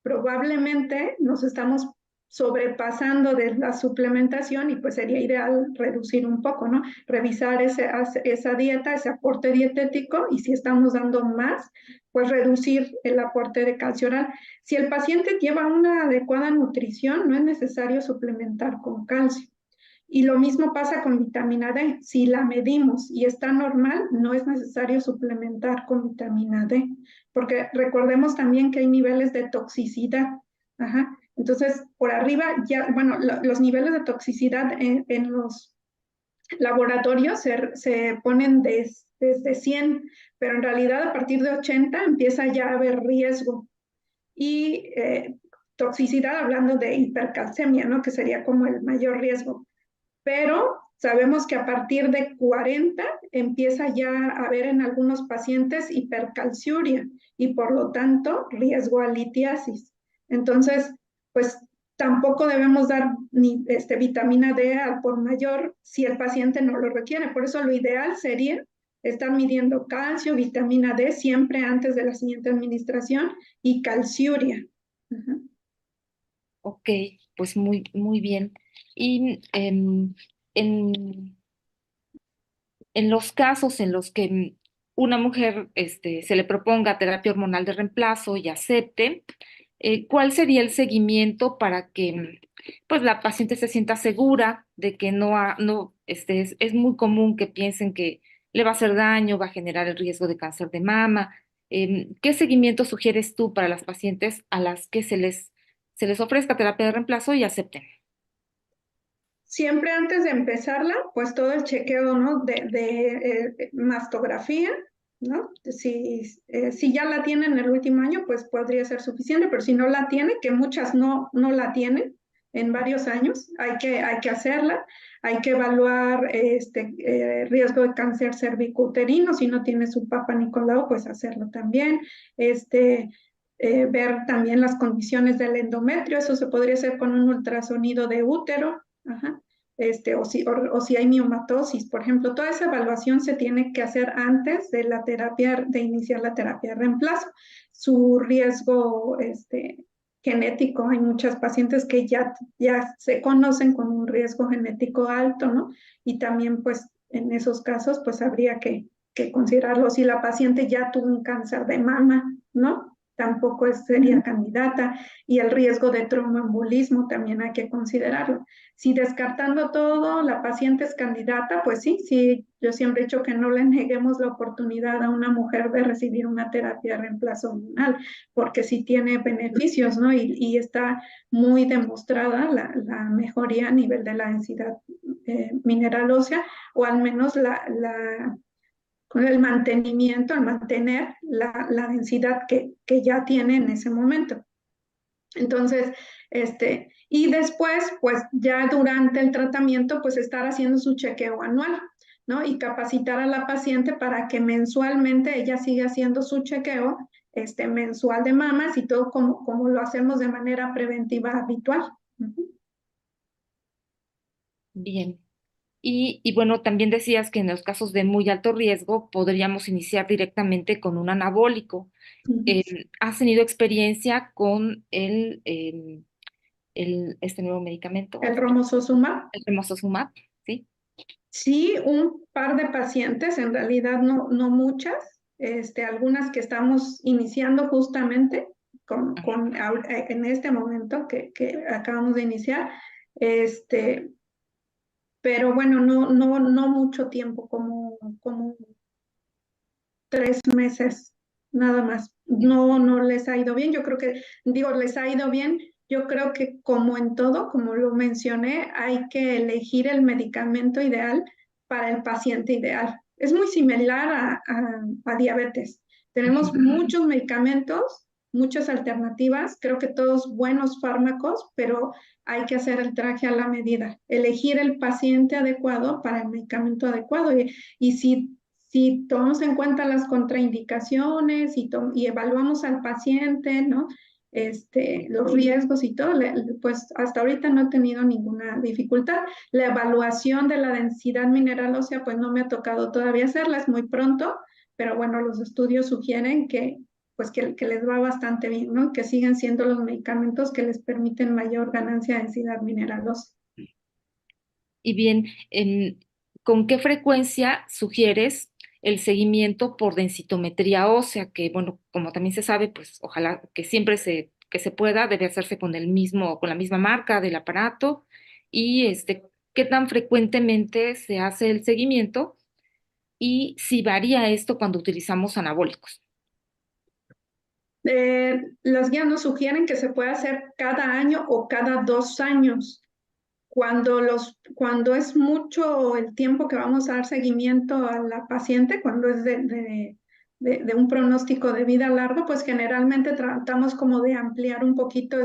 probablemente nos estamos sobrepasando de la suplementación y pues sería ideal reducir un poco, ¿no? Revisar esa dieta, ese aporte dietético y si estamos dando más, pues reducir el aporte de calcio oral. Si el paciente lleva una adecuada nutrición, no es necesario suplementar con calcio. Y lo mismo pasa con vitamina D. Si la medimos y está normal, no es necesario suplementar con vitamina D, porque recordemos también que hay niveles de toxicidad. Ajá. Entonces, por arriba ya, bueno, los niveles de toxicidad en los laboratorios se ponen desde 100, pero en realidad a partir de 80 empieza ya a haber riesgo. Y toxicidad hablando de hipercalcemia, ¿no? Que sería como el mayor riesgo. Pero sabemos que a partir de 40 empieza ya a haber en algunos pacientes hipercalciuria y por lo tanto riesgo a litiasis. Entonces, pues tampoco debemos dar ni vitamina D al por mayor si el paciente no lo requiere. Por eso lo ideal sería estar midiendo calcio, vitamina D siempre antes de la siguiente administración y calciuria. Uh-huh. Ok, pues muy, muy bien. Y en, en los casos en los que una mujer se le proponga terapia hormonal de reemplazo y acepte, ¿cuál sería el seguimiento para que pues la paciente se sienta segura de que es muy común que piensen que le va a hacer daño, va a generar el riesgo de cáncer de mama? ¿Qué seguimiento sugieres tú para las pacientes a las que se les ofrezca terapia de reemplazo y acepten? Siempre antes de empezarla, pues todo el chequeo, ¿no? De mastografía, ¿no? Si ya la tienen en el último año, pues podría ser suficiente, pero si no la tiene, que muchas no la tienen en varios años, hay que hacerla, hay que evaluar riesgo de cáncer cervicouterino, si no tiene su Papa Nicolau, pues hacerlo también, ver también las condiciones del endometrio, eso se podría hacer con un ultrasonido de útero. Ajá. O si hay miomatosis, por ejemplo, toda esa evaluación se tiene que hacer antes de la terapia, de iniciar la terapia de reemplazo. Su riesgo genético, hay muchas pacientes que ya se conocen con un riesgo genético alto, ¿no? Y también, pues, en esos casos, pues habría que considerarlo. Si la paciente ya tuvo un cáncer de mama, ¿no? Tampoco sería candidata. Y el riesgo de tromboembolismo también hay que considerarlo. Si descartando todo, la paciente es candidata, pues sí, sí, yo siempre he dicho que no le neguemos la oportunidad a una mujer de recibir una terapia de reemplazo hormonal, porque sí tiene beneficios, ¿no? Y está muy demostrada la mejoría a nivel de la densidad mineral ósea, o al menos con el mantenimiento, al mantener la densidad que ya tiene en ese momento. Entonces, y después, pues ya durante el tratamiento, pues estar haciendo su chequeo anual, ¿no? Y capacitar a la paciente para que mensualmente ella siga haciendo su chequeo, mensual de mamas y todo como lo hacemos de manera preventiva habitual. Bien. Y bueno, también decías que en los casos de muy alto riesgo podríamos iniciar directamente con un anabólico. ¿Has tenido experiencia con este nuevo medicamento, El romosozumab. el Temozuzumab? ¿Sí? Sí, un par de pacientes, en realidad no muchas, algunas que estamos iniciando justamente en este momento que acabamos de iniciar, este, pero bueno, no mucho tiempo, como 3 meses, nada más. No les ha ido bien. Yo creo que, digo, les ha ido bien. Yo creo que como en todo, como lo mencioné, hay que elegir el medicamento ideal para el paciente ideal. Es muy similar a diabetes. Tenemos muchos medicamentos, muchas alternativas, creo que todos buenos fármacos, pero hay que hacer el traje a la medida, elegir el paciente adecuado para el medicamento adecuado. Y si tomamos en cuenta las contraindicaciones y evaluamos al paciente, ¿no? Los riesgos y todo, pues hasta ahorita no he tenido ninguna dificultad. La evaluación de la densidad mineral ósea, pues no me ha tocado todavía hacerla, es muy pronto, pero bueno, los estudios sugieren pues que les va bastante bien, ¿no? Que siguen siendo los medicamentos que les permiten mayor ganancia de densidad mineral ósea. Y bien, ¿con qué frecuencia sugieres el seguimiento por densitometría ósea? Que, bueno, como también se sabe, pues ojalá que siempre que se pueda, debe hacerse con con la misma marca del aparato. Y ¿qué tan frecuentemente se hace el seguimiento? Y si varía esto cuando utilizamos anabólicos. Las guías nos sugieren que se puede hacer cada año o cada 2 años. Cuando es mucho el tiempo que vamos a dar seguimiento a la paciente, cuando es de un pronóstico de vida largo, pues generalmente tratamos como de ampliar un poquito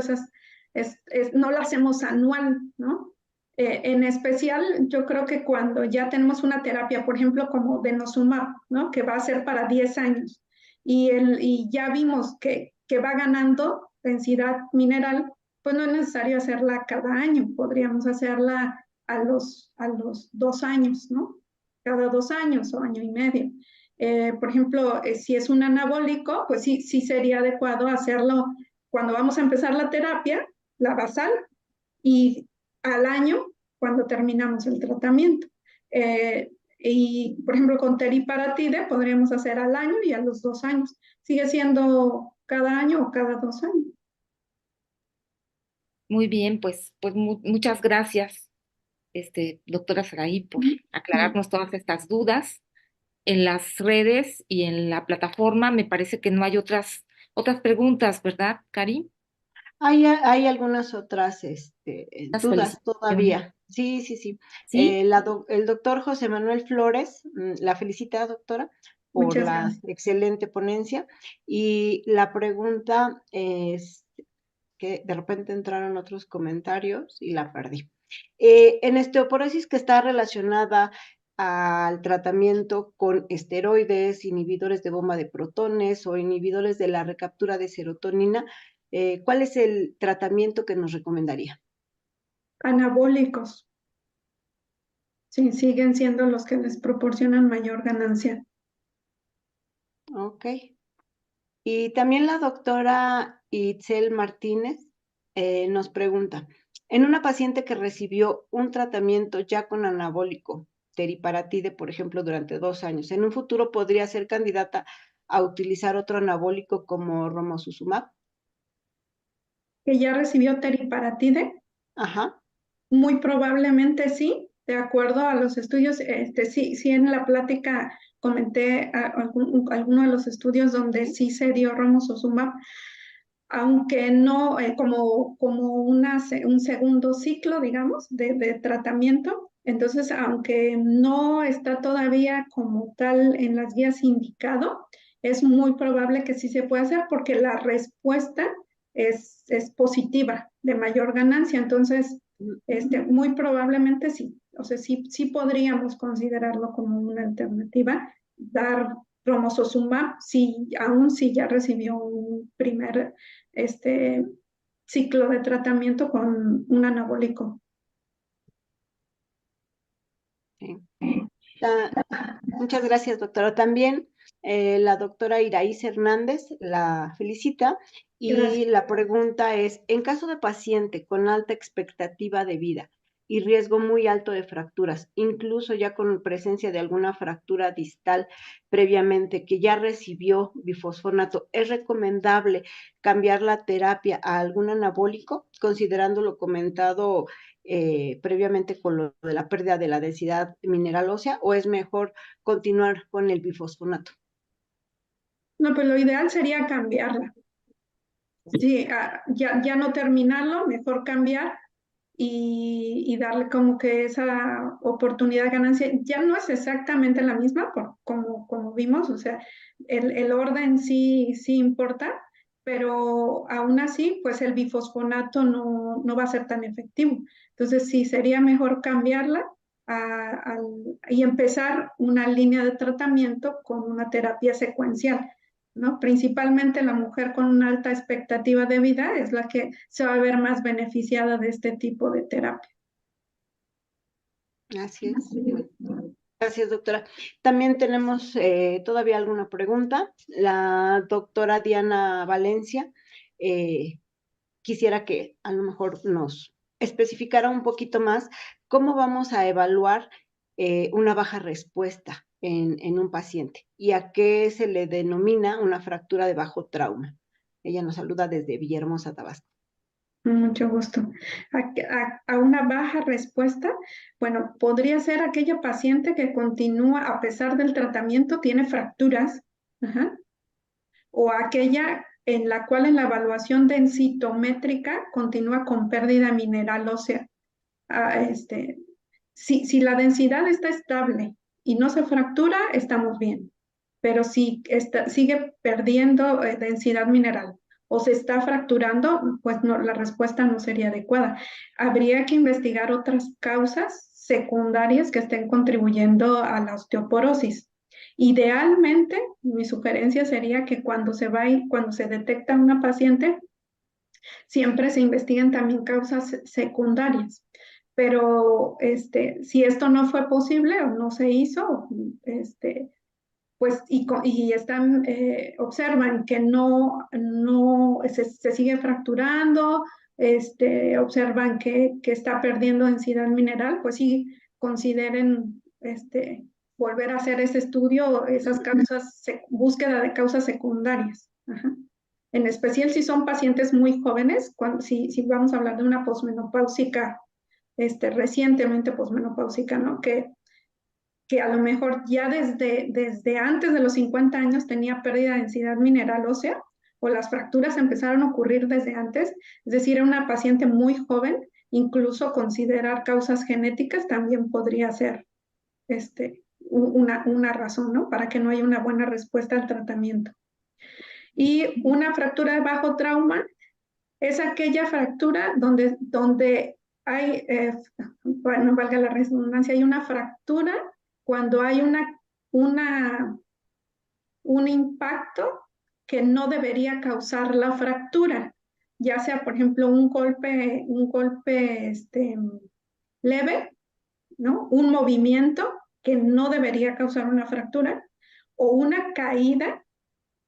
no lo hacemos anual, ¿no? En especial, yo creo que cuando ya tenemos una terapia, por ejemplo, como denosumab, ¿no? Que va a ser para 10 años y ya vimos que va ganando densidad mineral, pues no es necesario hacerla cada año, podríamos hacerla a los 2 años, ¿no? Cada 2 años o año y medio. Por ejemplo, si es un anabólico, pues sí sería adecuado hacerlo cuando vamos a empezar la terapia, la basal, y al año cuando terminamos el tratamiento. Y, por ejemplo, con teriparatide podríamos hacer al año y a los 2 años. Sigue siendo cada año o cada 2 años. Muy bien, pues muchas gracias, doctora Saraí, por aclararnos todas estas dudas. En las redes y en la plataforma me parece que no hay otras preguntas, ¿verdad, Cari? Hay algunas otras Las dudas felicitaciones. todavía. Sí, sí, sí. ¿Sí? El doctor José Manuel Flores la felicita, doctora, por Muchas la gracias. excelente ponencia. Y la pregunta es que de repente entraron otros comentarios y la perdí. En osteoporosis que está relacionada al tratamiento con esteroides, inhibidores de bomba de protones o inhibidores de la recaptura de serotonina, ¿cuál es el tratamiento que nos recomendaría? Anabólicos, sí, siguen siendo los que les proporcionan mayor ganancia. Ok. Y también la doctora Itzel Martínez nos pregunta, en una paciente que recibió un tratamiento ya con anabólico, teriparatide, por ejemplo, durante 2 años. En un futuro podría ser candidata a utilizar otro anabólico como romosozumab. Que ya recibió teriparatide. Ajá. Muy probablemente sí, de acuerdo a los estudios, sí, sí en la plática comenté alguno de los estudios donde sí se dio romosozumab, aunque no como un segundo ciclo, digamos, de tratamiento. Entonces, aunque no está todavía como tal en las guías indicado, es muy probable que sí se pueda hacer porque la respuesta es positiva, de mayor ganancia. Entonces, muy probablemente sí. O sea, sí, sí podríamos considerarlo como una alternativa, dar romosozumab, si, aún si ya recibió un primer este, ciclo de tratamiento con un anabólico. Sí. Muchas gracias, doctora. También la doctora Iraíz Hernández la felicita y Gracias. la pregunta es, en caso de paciente con alta expectativa de vida y riesgo muy alto de fracturas, incluso ya con presencia de alguna fractura distal previamente que ya recibió bifosfonato, ¿es recomendable cambiar la terapia a algún anabólico, considerando lo comentado previamente con lo de la pérdida de la densidad mineral ósea, o es mejor continuar con el bifosfonato? No, pues lo ideal sería cambiarla. Sí, ya no terminarlo, mejor cambiar y darle como que esa oportunidad de ganancia. Ya no es exactamente la misma, como vimos, o sea, el orden sí, sí importa, pero aún así, pues el bifosfonato no va a ser tan efectivo. Entonces, sí, sería mejor cambiarla y empezar una línea de tratamiento con una terapia secuencial, ¿no? Principalmente la mujer con una alta expectativa de vida es la que se va a ver más beneficiada de este tipo de terapia. Así es. Bueno, gracias, doctora. También tenemos todavía alguna pregunta. La doctora Diana Valencia quisiera que a lo mejor nos especificara un poquito más cómo vamos a evaluar una baja respuesta en un paciente y a qué se le denomina una fractura de bajo trauma. Ella nos saluda desde Villahermosa, Tabasco. Mucho gusto. A una baja respuesta, bueno, podría ser aquella paciente que continúa a pesar del tratamiento, tiene fracturas, ajá, o aquella en la cual en la evaluación densitométrica continúa con pérdida mineral ósea. Ah, si la densidad está estable y no se fractura, estamos bien. Pero si sigue perdiendo densidad mineral o se está fracturando, pues no, la respuesta no sería adecuada. Habría que investigar otras causas secundarias que estén contribuyendo a la osteoporosis. Idealmente, mi sugerencia sería que cuando se detecta una paciente, siempre se investiguen también causas secundarias. Pero si esto no fue posible o no se hizo, pues observan que no se sigue fracturando, observan que está perdiendo densidad mineral, pues sí consideren volver a hacer ese estudio, esas causas, búsqueda de causas secundarias. Ajá. En especial si son pacientes muy jóvenes, si vamos a hablar de una posmenopáusica, recientemente posmenopáusica, ¿no? Que a lo mejor ya desde antes de los 50 años tenía pérdida de densidad mineral ósea, o las fracturas empezaron a ocurrir desde antes, es decir, era una paciente muy joven, incluso considerar causas genéticas también podría ser una razón, ¿no? Para que no haya una buena respuesta al tratamiento. Y una fractura de bajo trauma es aquella fractura donde hay, bueno, valga la redundancia, hay una fractura cuando hay una, un impacto que no debería causar la fractura, ya sea, por ejemplo, un golpe leve, ¿no? Un movimiento que no debería causar una fractura, o una caída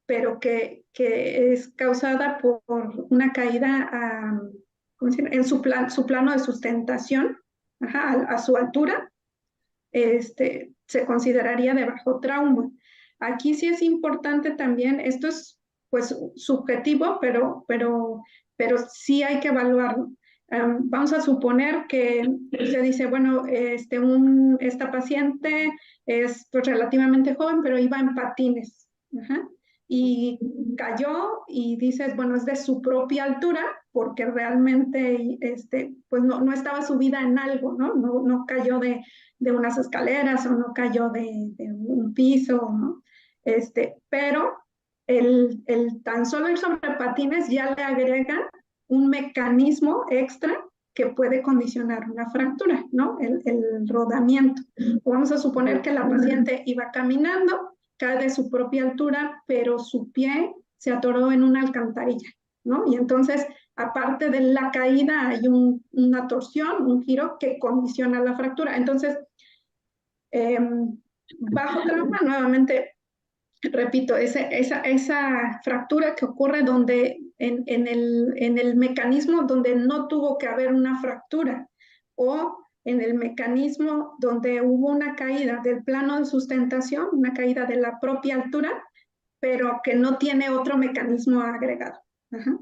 pero que es causada por una caída ¿cómo decir? En su plano de sustentación, ajá, a su altura, se consideraría de bajo trauma. Aquí sí es importante también, esto es pues subjetivo, pero sí hay que evaluarlo. Vamos a suponer que se dice, bueno, esta paciente es pues relativamente joven, pero iba en patines. Ajá, y cayó y dices, bueno, es de su propia altura, porque realmente pues no estaba subida en algo, ¿no? No cayó de unas escaleras o no cayó de un piso, ¿no? Pero el tan solo ir sobre patines ya le agrega un mecanismo extra que puede condicionar una fractura, ¿no? El rodamiento. Vamos a suponer que la paciente iba caminando, cae de su propia altura, pero su pie se atoró en una alcantarilla, ¿no? Y entonces, aparte de la caída, hay una torsión, un giro que condiciona la fractura. Entonces, eh, bajo trauma, nuevamente, repito, esa fractura que ocurre donde en el mecanismo donde no tuvo que haber una fractura o en el mecanismo donde hubo una caída del plano de sustentación, una caída de la propia altura, pero que no tiene otro mecanismo agregado. Ajá.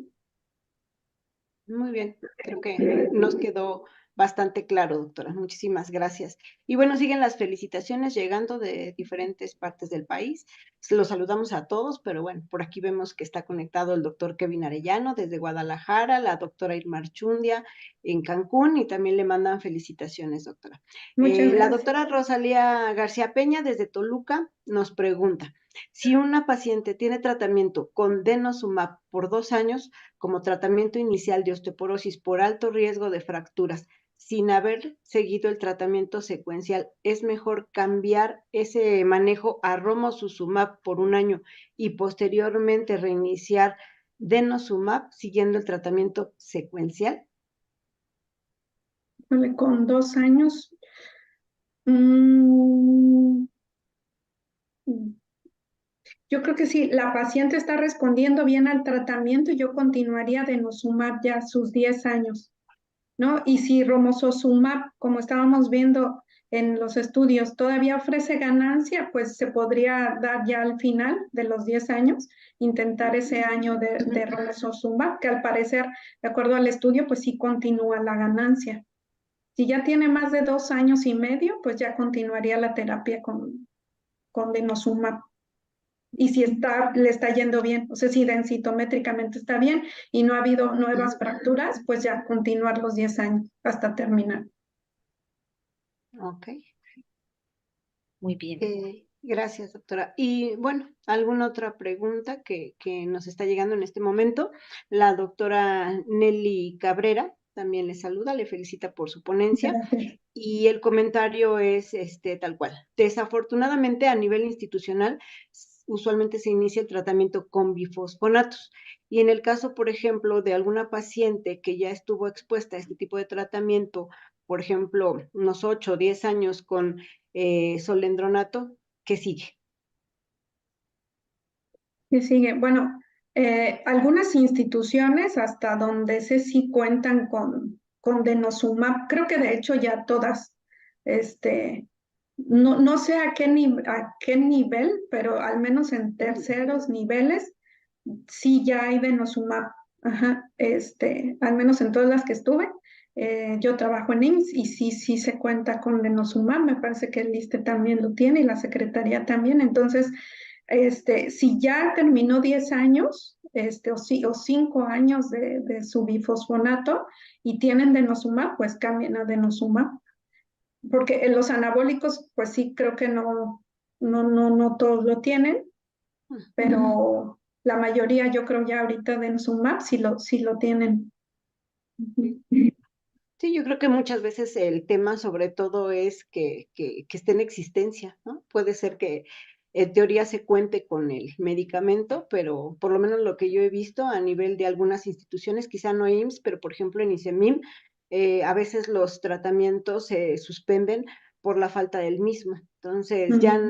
Muy bien, creo que nos quedó bastante claro, doctora. Muchísimas gracias. Y bueno, siguen las felicitaciones llegando de diferentes partes del país. Los saludamos a todos, pero bueno, por aquí vemos que está conectado el doctor Kevin Arellano desde Guadalajara, la doctora Irma Archundia en Cancún y también le mandan felicitaciones, doctora. Muchas La gracias. doctora Rosalía García Peña desde Toluca nos pregunta, si una paciente tiene tratamiento con denosumab por 2 años, como tratamiento inicial de osteoporosis por alto riesgo de fracturas, sin haber seguido el tratamiento secuencial, es mejor cambiar ese manejo a romosozumab por 1 año y posteriormente reiniciar denosumab siguiendo el tratamiento secuencial. Con 2 años. mm, Yo creo que si la paciente está respondiendo bien al tratamiento, yo continuaría denosumab ya sus 10 años, ¿no? Y si romosozumab, como estábamos viendo en los estudios, todavía ofrece ganancia, pues se podría dar ya al final de los 10 años, intentar ese año de romosozumab, que al parecer, de acuerdo al estudio, pues sí continúa la ganancia. Si ya tiene más de 2 años y medio, pues ya continuaría la terapia con denosumab. Y si le está yendo bien, o sea, si densitométricamente está bien y no ha habido nuevas fracturas, pues ya continuar los 10 años hasta terminar. Ok. Muy bien. Gracias, doctora. Y bueno, ¿alguna otra pregunta que nos está llegando en este momento? La doctora Nelly Cabrera también le saluda, le felicita por su ponencia Gracias. y el comentario es tal cual. Desafortunadamente, a nivel institucional, usualmente se inicia el tratamiento con bifosfonatos. Y en el caso, por ejemplo, de alguna paciente que ya estuvo expuesta a este tipo de tratamiento, por ejemplo, unos 8 o 10 años con solendronato, ¿qué sigue? Y sigue, bueno, algunas instituciones hasta donde sé sí cuentan con denosumab, creo que de hecho ya todas, no sé a qué nivel, pero al menos en terceros niveles sí ya hay denosumab, ajá, al menos en todas las que estuve. Yo trabajo en IMSS y sí se cuenta con denosumab, me parece que el ISSSTE también lo tiene y la Secretaría también, entonces si ya terminó 10 años, o 5 años de su bifosfonato y tienen denosumab, pues cambien a denosumab. Porque en los anabólicos, pues sí, creo que no todos lo tienen, pero la mayoría yo creo ya ahorita denosumab sí lo tienen. Sí, yo creo que muchas veces el tema sobre todo es que esté en existencia, ¿no? Puede ser que en teoría se cuente con el medicamento, pero por lo menos lo que yo he visto a nivel de algunas instituciones, quizá no IMSS, pero por ejemplo en ISEMIM, a veces los tratamientos se suspenden por la falta del mismo. Entonces ya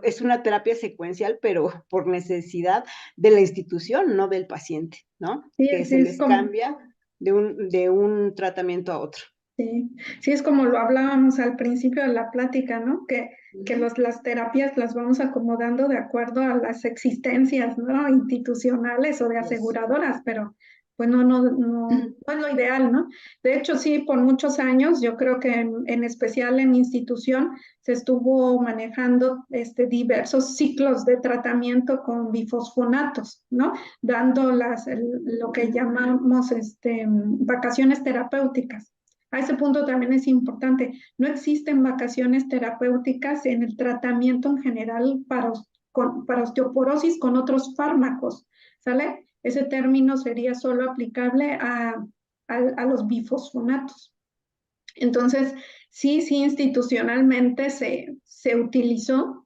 es una terapia secuencial, pero por necesidad de la institución, no del paciente, ¿no? Sí, Que se es les como, cambia de un tratamiento a otro. Sí, sí, es como lo hablábamos al principio de la plática, ¿no? Que las terapias las vamos acomodando de acuerdo a las existencias, ¿no? Institucionales o de Yes. aseguradoras, pero pues no es lo ideal, ¿no? De hecho, sí, por muchos años, yo creo que en especial en institución, se estuvo manejando diversos ciclos de tratamiento con bifosfonatos, ¿no? Dando lo que llamamos vacaciones terapéuticas. A ese punto también es importante. No existen vacaciones terapéuticas en el tratamiento en general para osteoporosis con otros fármacos, ¿sale? Ese término sería solo aplicable a los bifosfonatos. Entonces, sí, sí, institucionalmente se utilizó,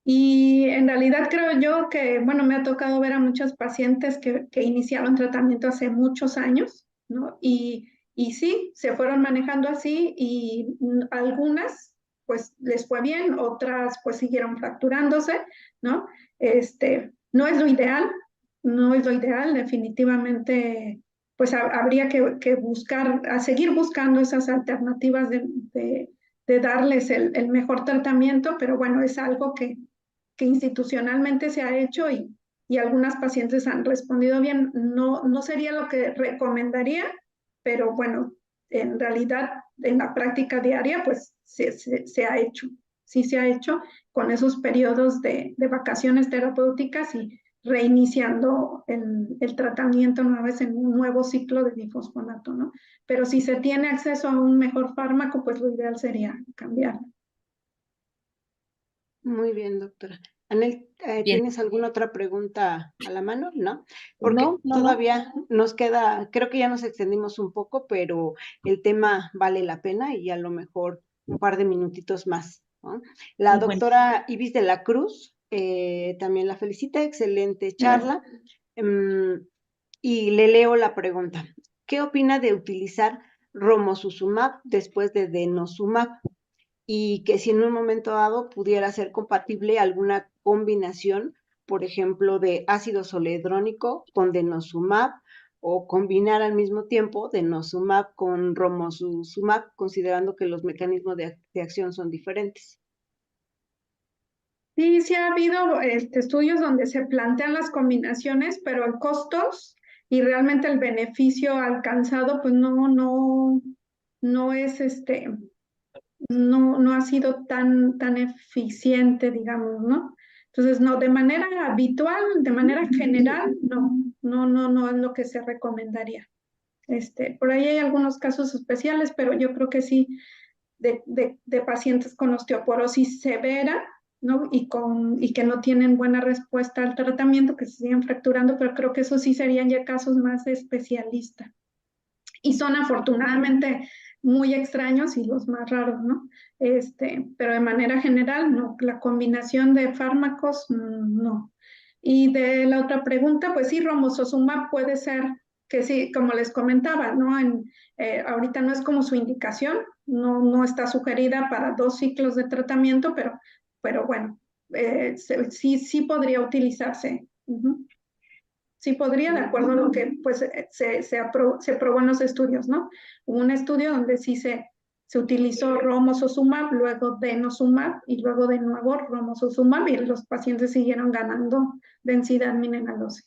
y en realidad creo yo que, bueno, me ha tocado ver a muchos pacientes que iniciaron tratamiento hace muchos años, ¿no? Y sí, se fueron manejando así y algunas pues les fue bien, otras pues siguieron fracturándose, ¿no? No es lo ideal, no es lo ideal, definitivamente pues habría que buscar, a seguir buscando esas alternativas de darles el mejor tratamiento, pero bueno, es algo que institucionalmente se ha hecho y algunas pacientes han respondido bien. No, no sería lo que recomendaría, pero bueno, en realidad en la práctica diaria pues se ha hecho, sí se ha hecho con esos periodos de vacaciones terapéuticas y reiniciando el tratamiento una vez en un nuevo ciclo de difosfonato, ¿no? Pero si se tiene acceso a un mejor fármaco, pues lo ideal sería cambiar. Muy bien, doctora. Anel, Bien, ¿tienes alguna otra pregunta a la mano? ¿No? Porque no, no, no. todavía nos queda, creo que ya nos extendimos un poco, pero el tema vale la pena y a lo mejor un par de minutitos más, ¿no? La Bueno, doctora Ibis de la Cruz también la felicita, excelente charla. Em, y le leo la pregunta. ¿Qué opina de utilizar romosozumab después de denosumab? Y que si en un momento dado pudiera ser compatible alguna combinación, por ejemplo, de ácido zoledrónico con denosumab o combinar al mismo tiempo denosumab con romosozumab, considerando que los mecanismos de acción son diferentes. Sí, sí ha habido estudios donde se plantean las combinaciones, pero en costos y realmente el beneficio alcanzado, pues no es no ha sido tan eficiente, digamos, ¿no? Entonces, no, de manera habitual, de manera general, no es lo que se recomendaría. Por ahí hay algunos casos especiales, pero yo creo que sí, de pacientes con osteoporosis severa, ¿no? Y que no tienen buena respuesta al tratamiento, que se siguen fracturando, pero creo que esos sí serían ya casos más de especialista. Y son afortunadamente muy extraños y los más raros, ¿no? Pero de manera general, no. La combinación de fármacos, no. Y de la otra pregunta, pues sí, romosozumab puede ser que sí, como les comentaba, ¿no? Ahorita no es como su indicación, no está sugerida para 2 ciclos de tratamiento, pero bueno, sí podría utilizarse. Sí podría, de acuerdo a lo que pues, se probó en los estudios, ¿no? Hubo un estudio donde sí se utilizó romosozumab, luego denosumab y luego de nuevo romosozumab y los pacientes siguieron ganando densidad mineral ósea.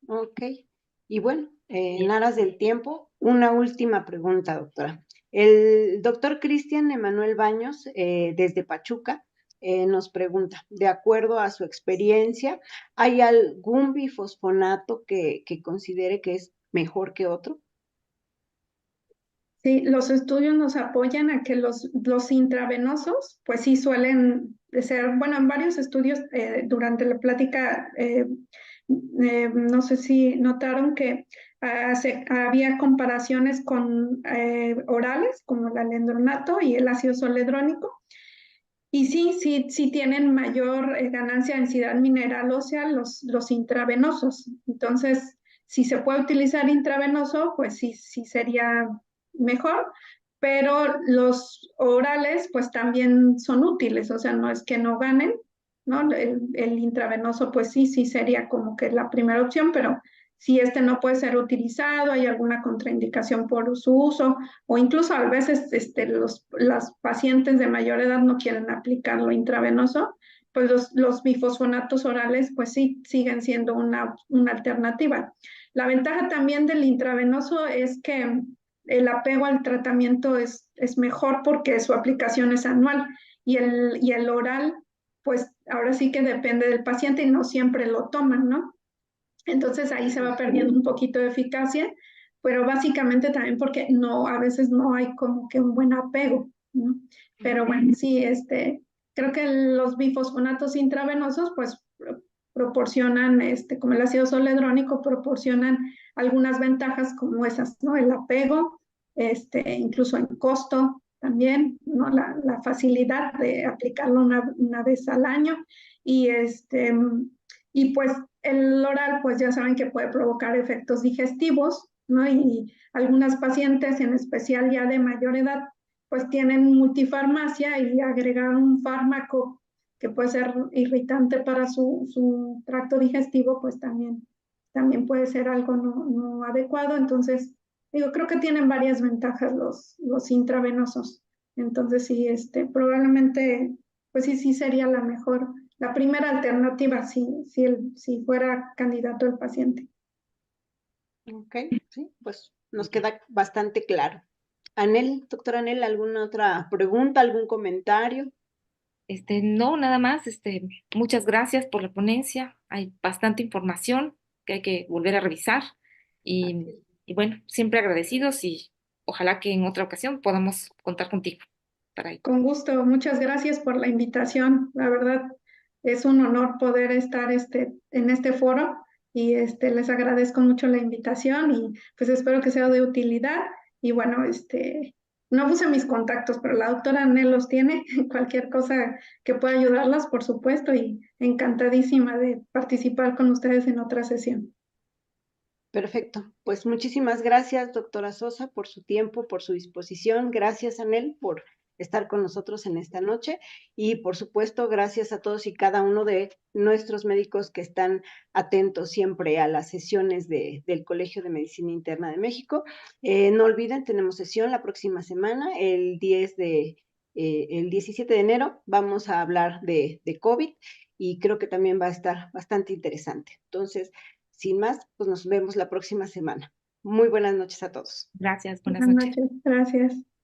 Ok. Y bueno, en aras del tiempo, una última pregunta, doctora. El doctor Cristian Emanuel Baños, desde Pachuca, nos pregunta, de acuerdo a su experiencia, ¿hay algún bifosfonato que considere que es mejor que otro? Sí, los estudios nos apoyan a que los intravenosos, pues sí suelen ser, bueno, en varios estudios durante la plática, no sé si notaron que había comparaciones con orales, como el alendronato y el ácido zoledrónico, y sí tienen mayor ganancia de densidad mineral ósea los intravenosos. Entonces, si se puede utilizar intravenoso, pues sí sería mejor, pero los orales pues también son útiles, o sea, no es que no ganen, ¿no? El intravenoso pues sí sería como que la primera opción, pero si este no puede ser utilizado, hay alguna contraindicación por su uso, o incluso a veces las pacientes de mayor edad no quieren aplicarlo intravenoso, pues los bifosfonatos orales pues sí siguen siendo una alternativa. La ventaja también del intravenoso es que el apego al tratamiento es mejor porque su aplicación es anual y el oral, pues ahora sí que depende del paciente y no siempre lo toman, ¿no? Entonces ahí se va perdiendo un poquito de eficacia, pero básicamente también porque no, a veces no hay como que un buen apego, ¿no? Pero bueno, sí, creo que los bifosfonatos intravenosos, pues proporcionan, como el ácido zoledrónico, proporcionan algunas ventajas como esas, ¿no? El apego, incluso en costo también, ¿no? La facilidad de aplicarlo una vez al año y y pues el oral, pues ya saben que puede provocar efectos digestivos, ¿no? Y algunas pacientes, en especial ya de mayor edad, pues tienen multifarmacia y agregar un fármaco que puede ser irritante para su tracto digestivo, pues también puede ser algo no adecuado. Entonces, digo, creo que tienen varias ventajas los intravenosos. Entonces, sí, probablemente, pues sí sería la primera alternativa si fuera candidato el paciente. Ok, sí, pues nos queda bastante claro. Anel, doctora Anel, ¿alguna otra pregunta, algún comentario? No, nada más, muchas gracias por la ponencia. Hay bastante información que hay que volver a revisar y bueno, siempre agradecidos y ojalá que en otra ocasión podamos contar contigo para ello. Con gusto, muchas gracias por la invitación. La verdad, es un honor poder estar en este foro y les agradezco mucho la invitación y pues espero que sea de utilidad. Y bueno, no puse mis contactos, pero la doctora Anel los tiene. Cualquier cosa que pueda ayudarlas, por supuesto, y encantadísima de participar con ustedes en otra sesión. Perfecto. Pues muchísimas gracias, doctora Sosa, por su tiempo, por su disposición. Gracias, Anel, por estar con nosotros en esta noche. Y por supuesto, gracias a todos y cada uno de nuestros médicos que están atentos siempre a las sesiones del Colegio de Medicina Interna de México. No olviden, tenemos sesión la próxima semana, el 17 de enero. Vamos a hablar de COVID y creo que también va a estar bastante interesante. Entonces, sin más, pues nos vemos la próxima semana. Muy buenas noches a todos. Gracias, buenas Buenas noches. noches, gracias.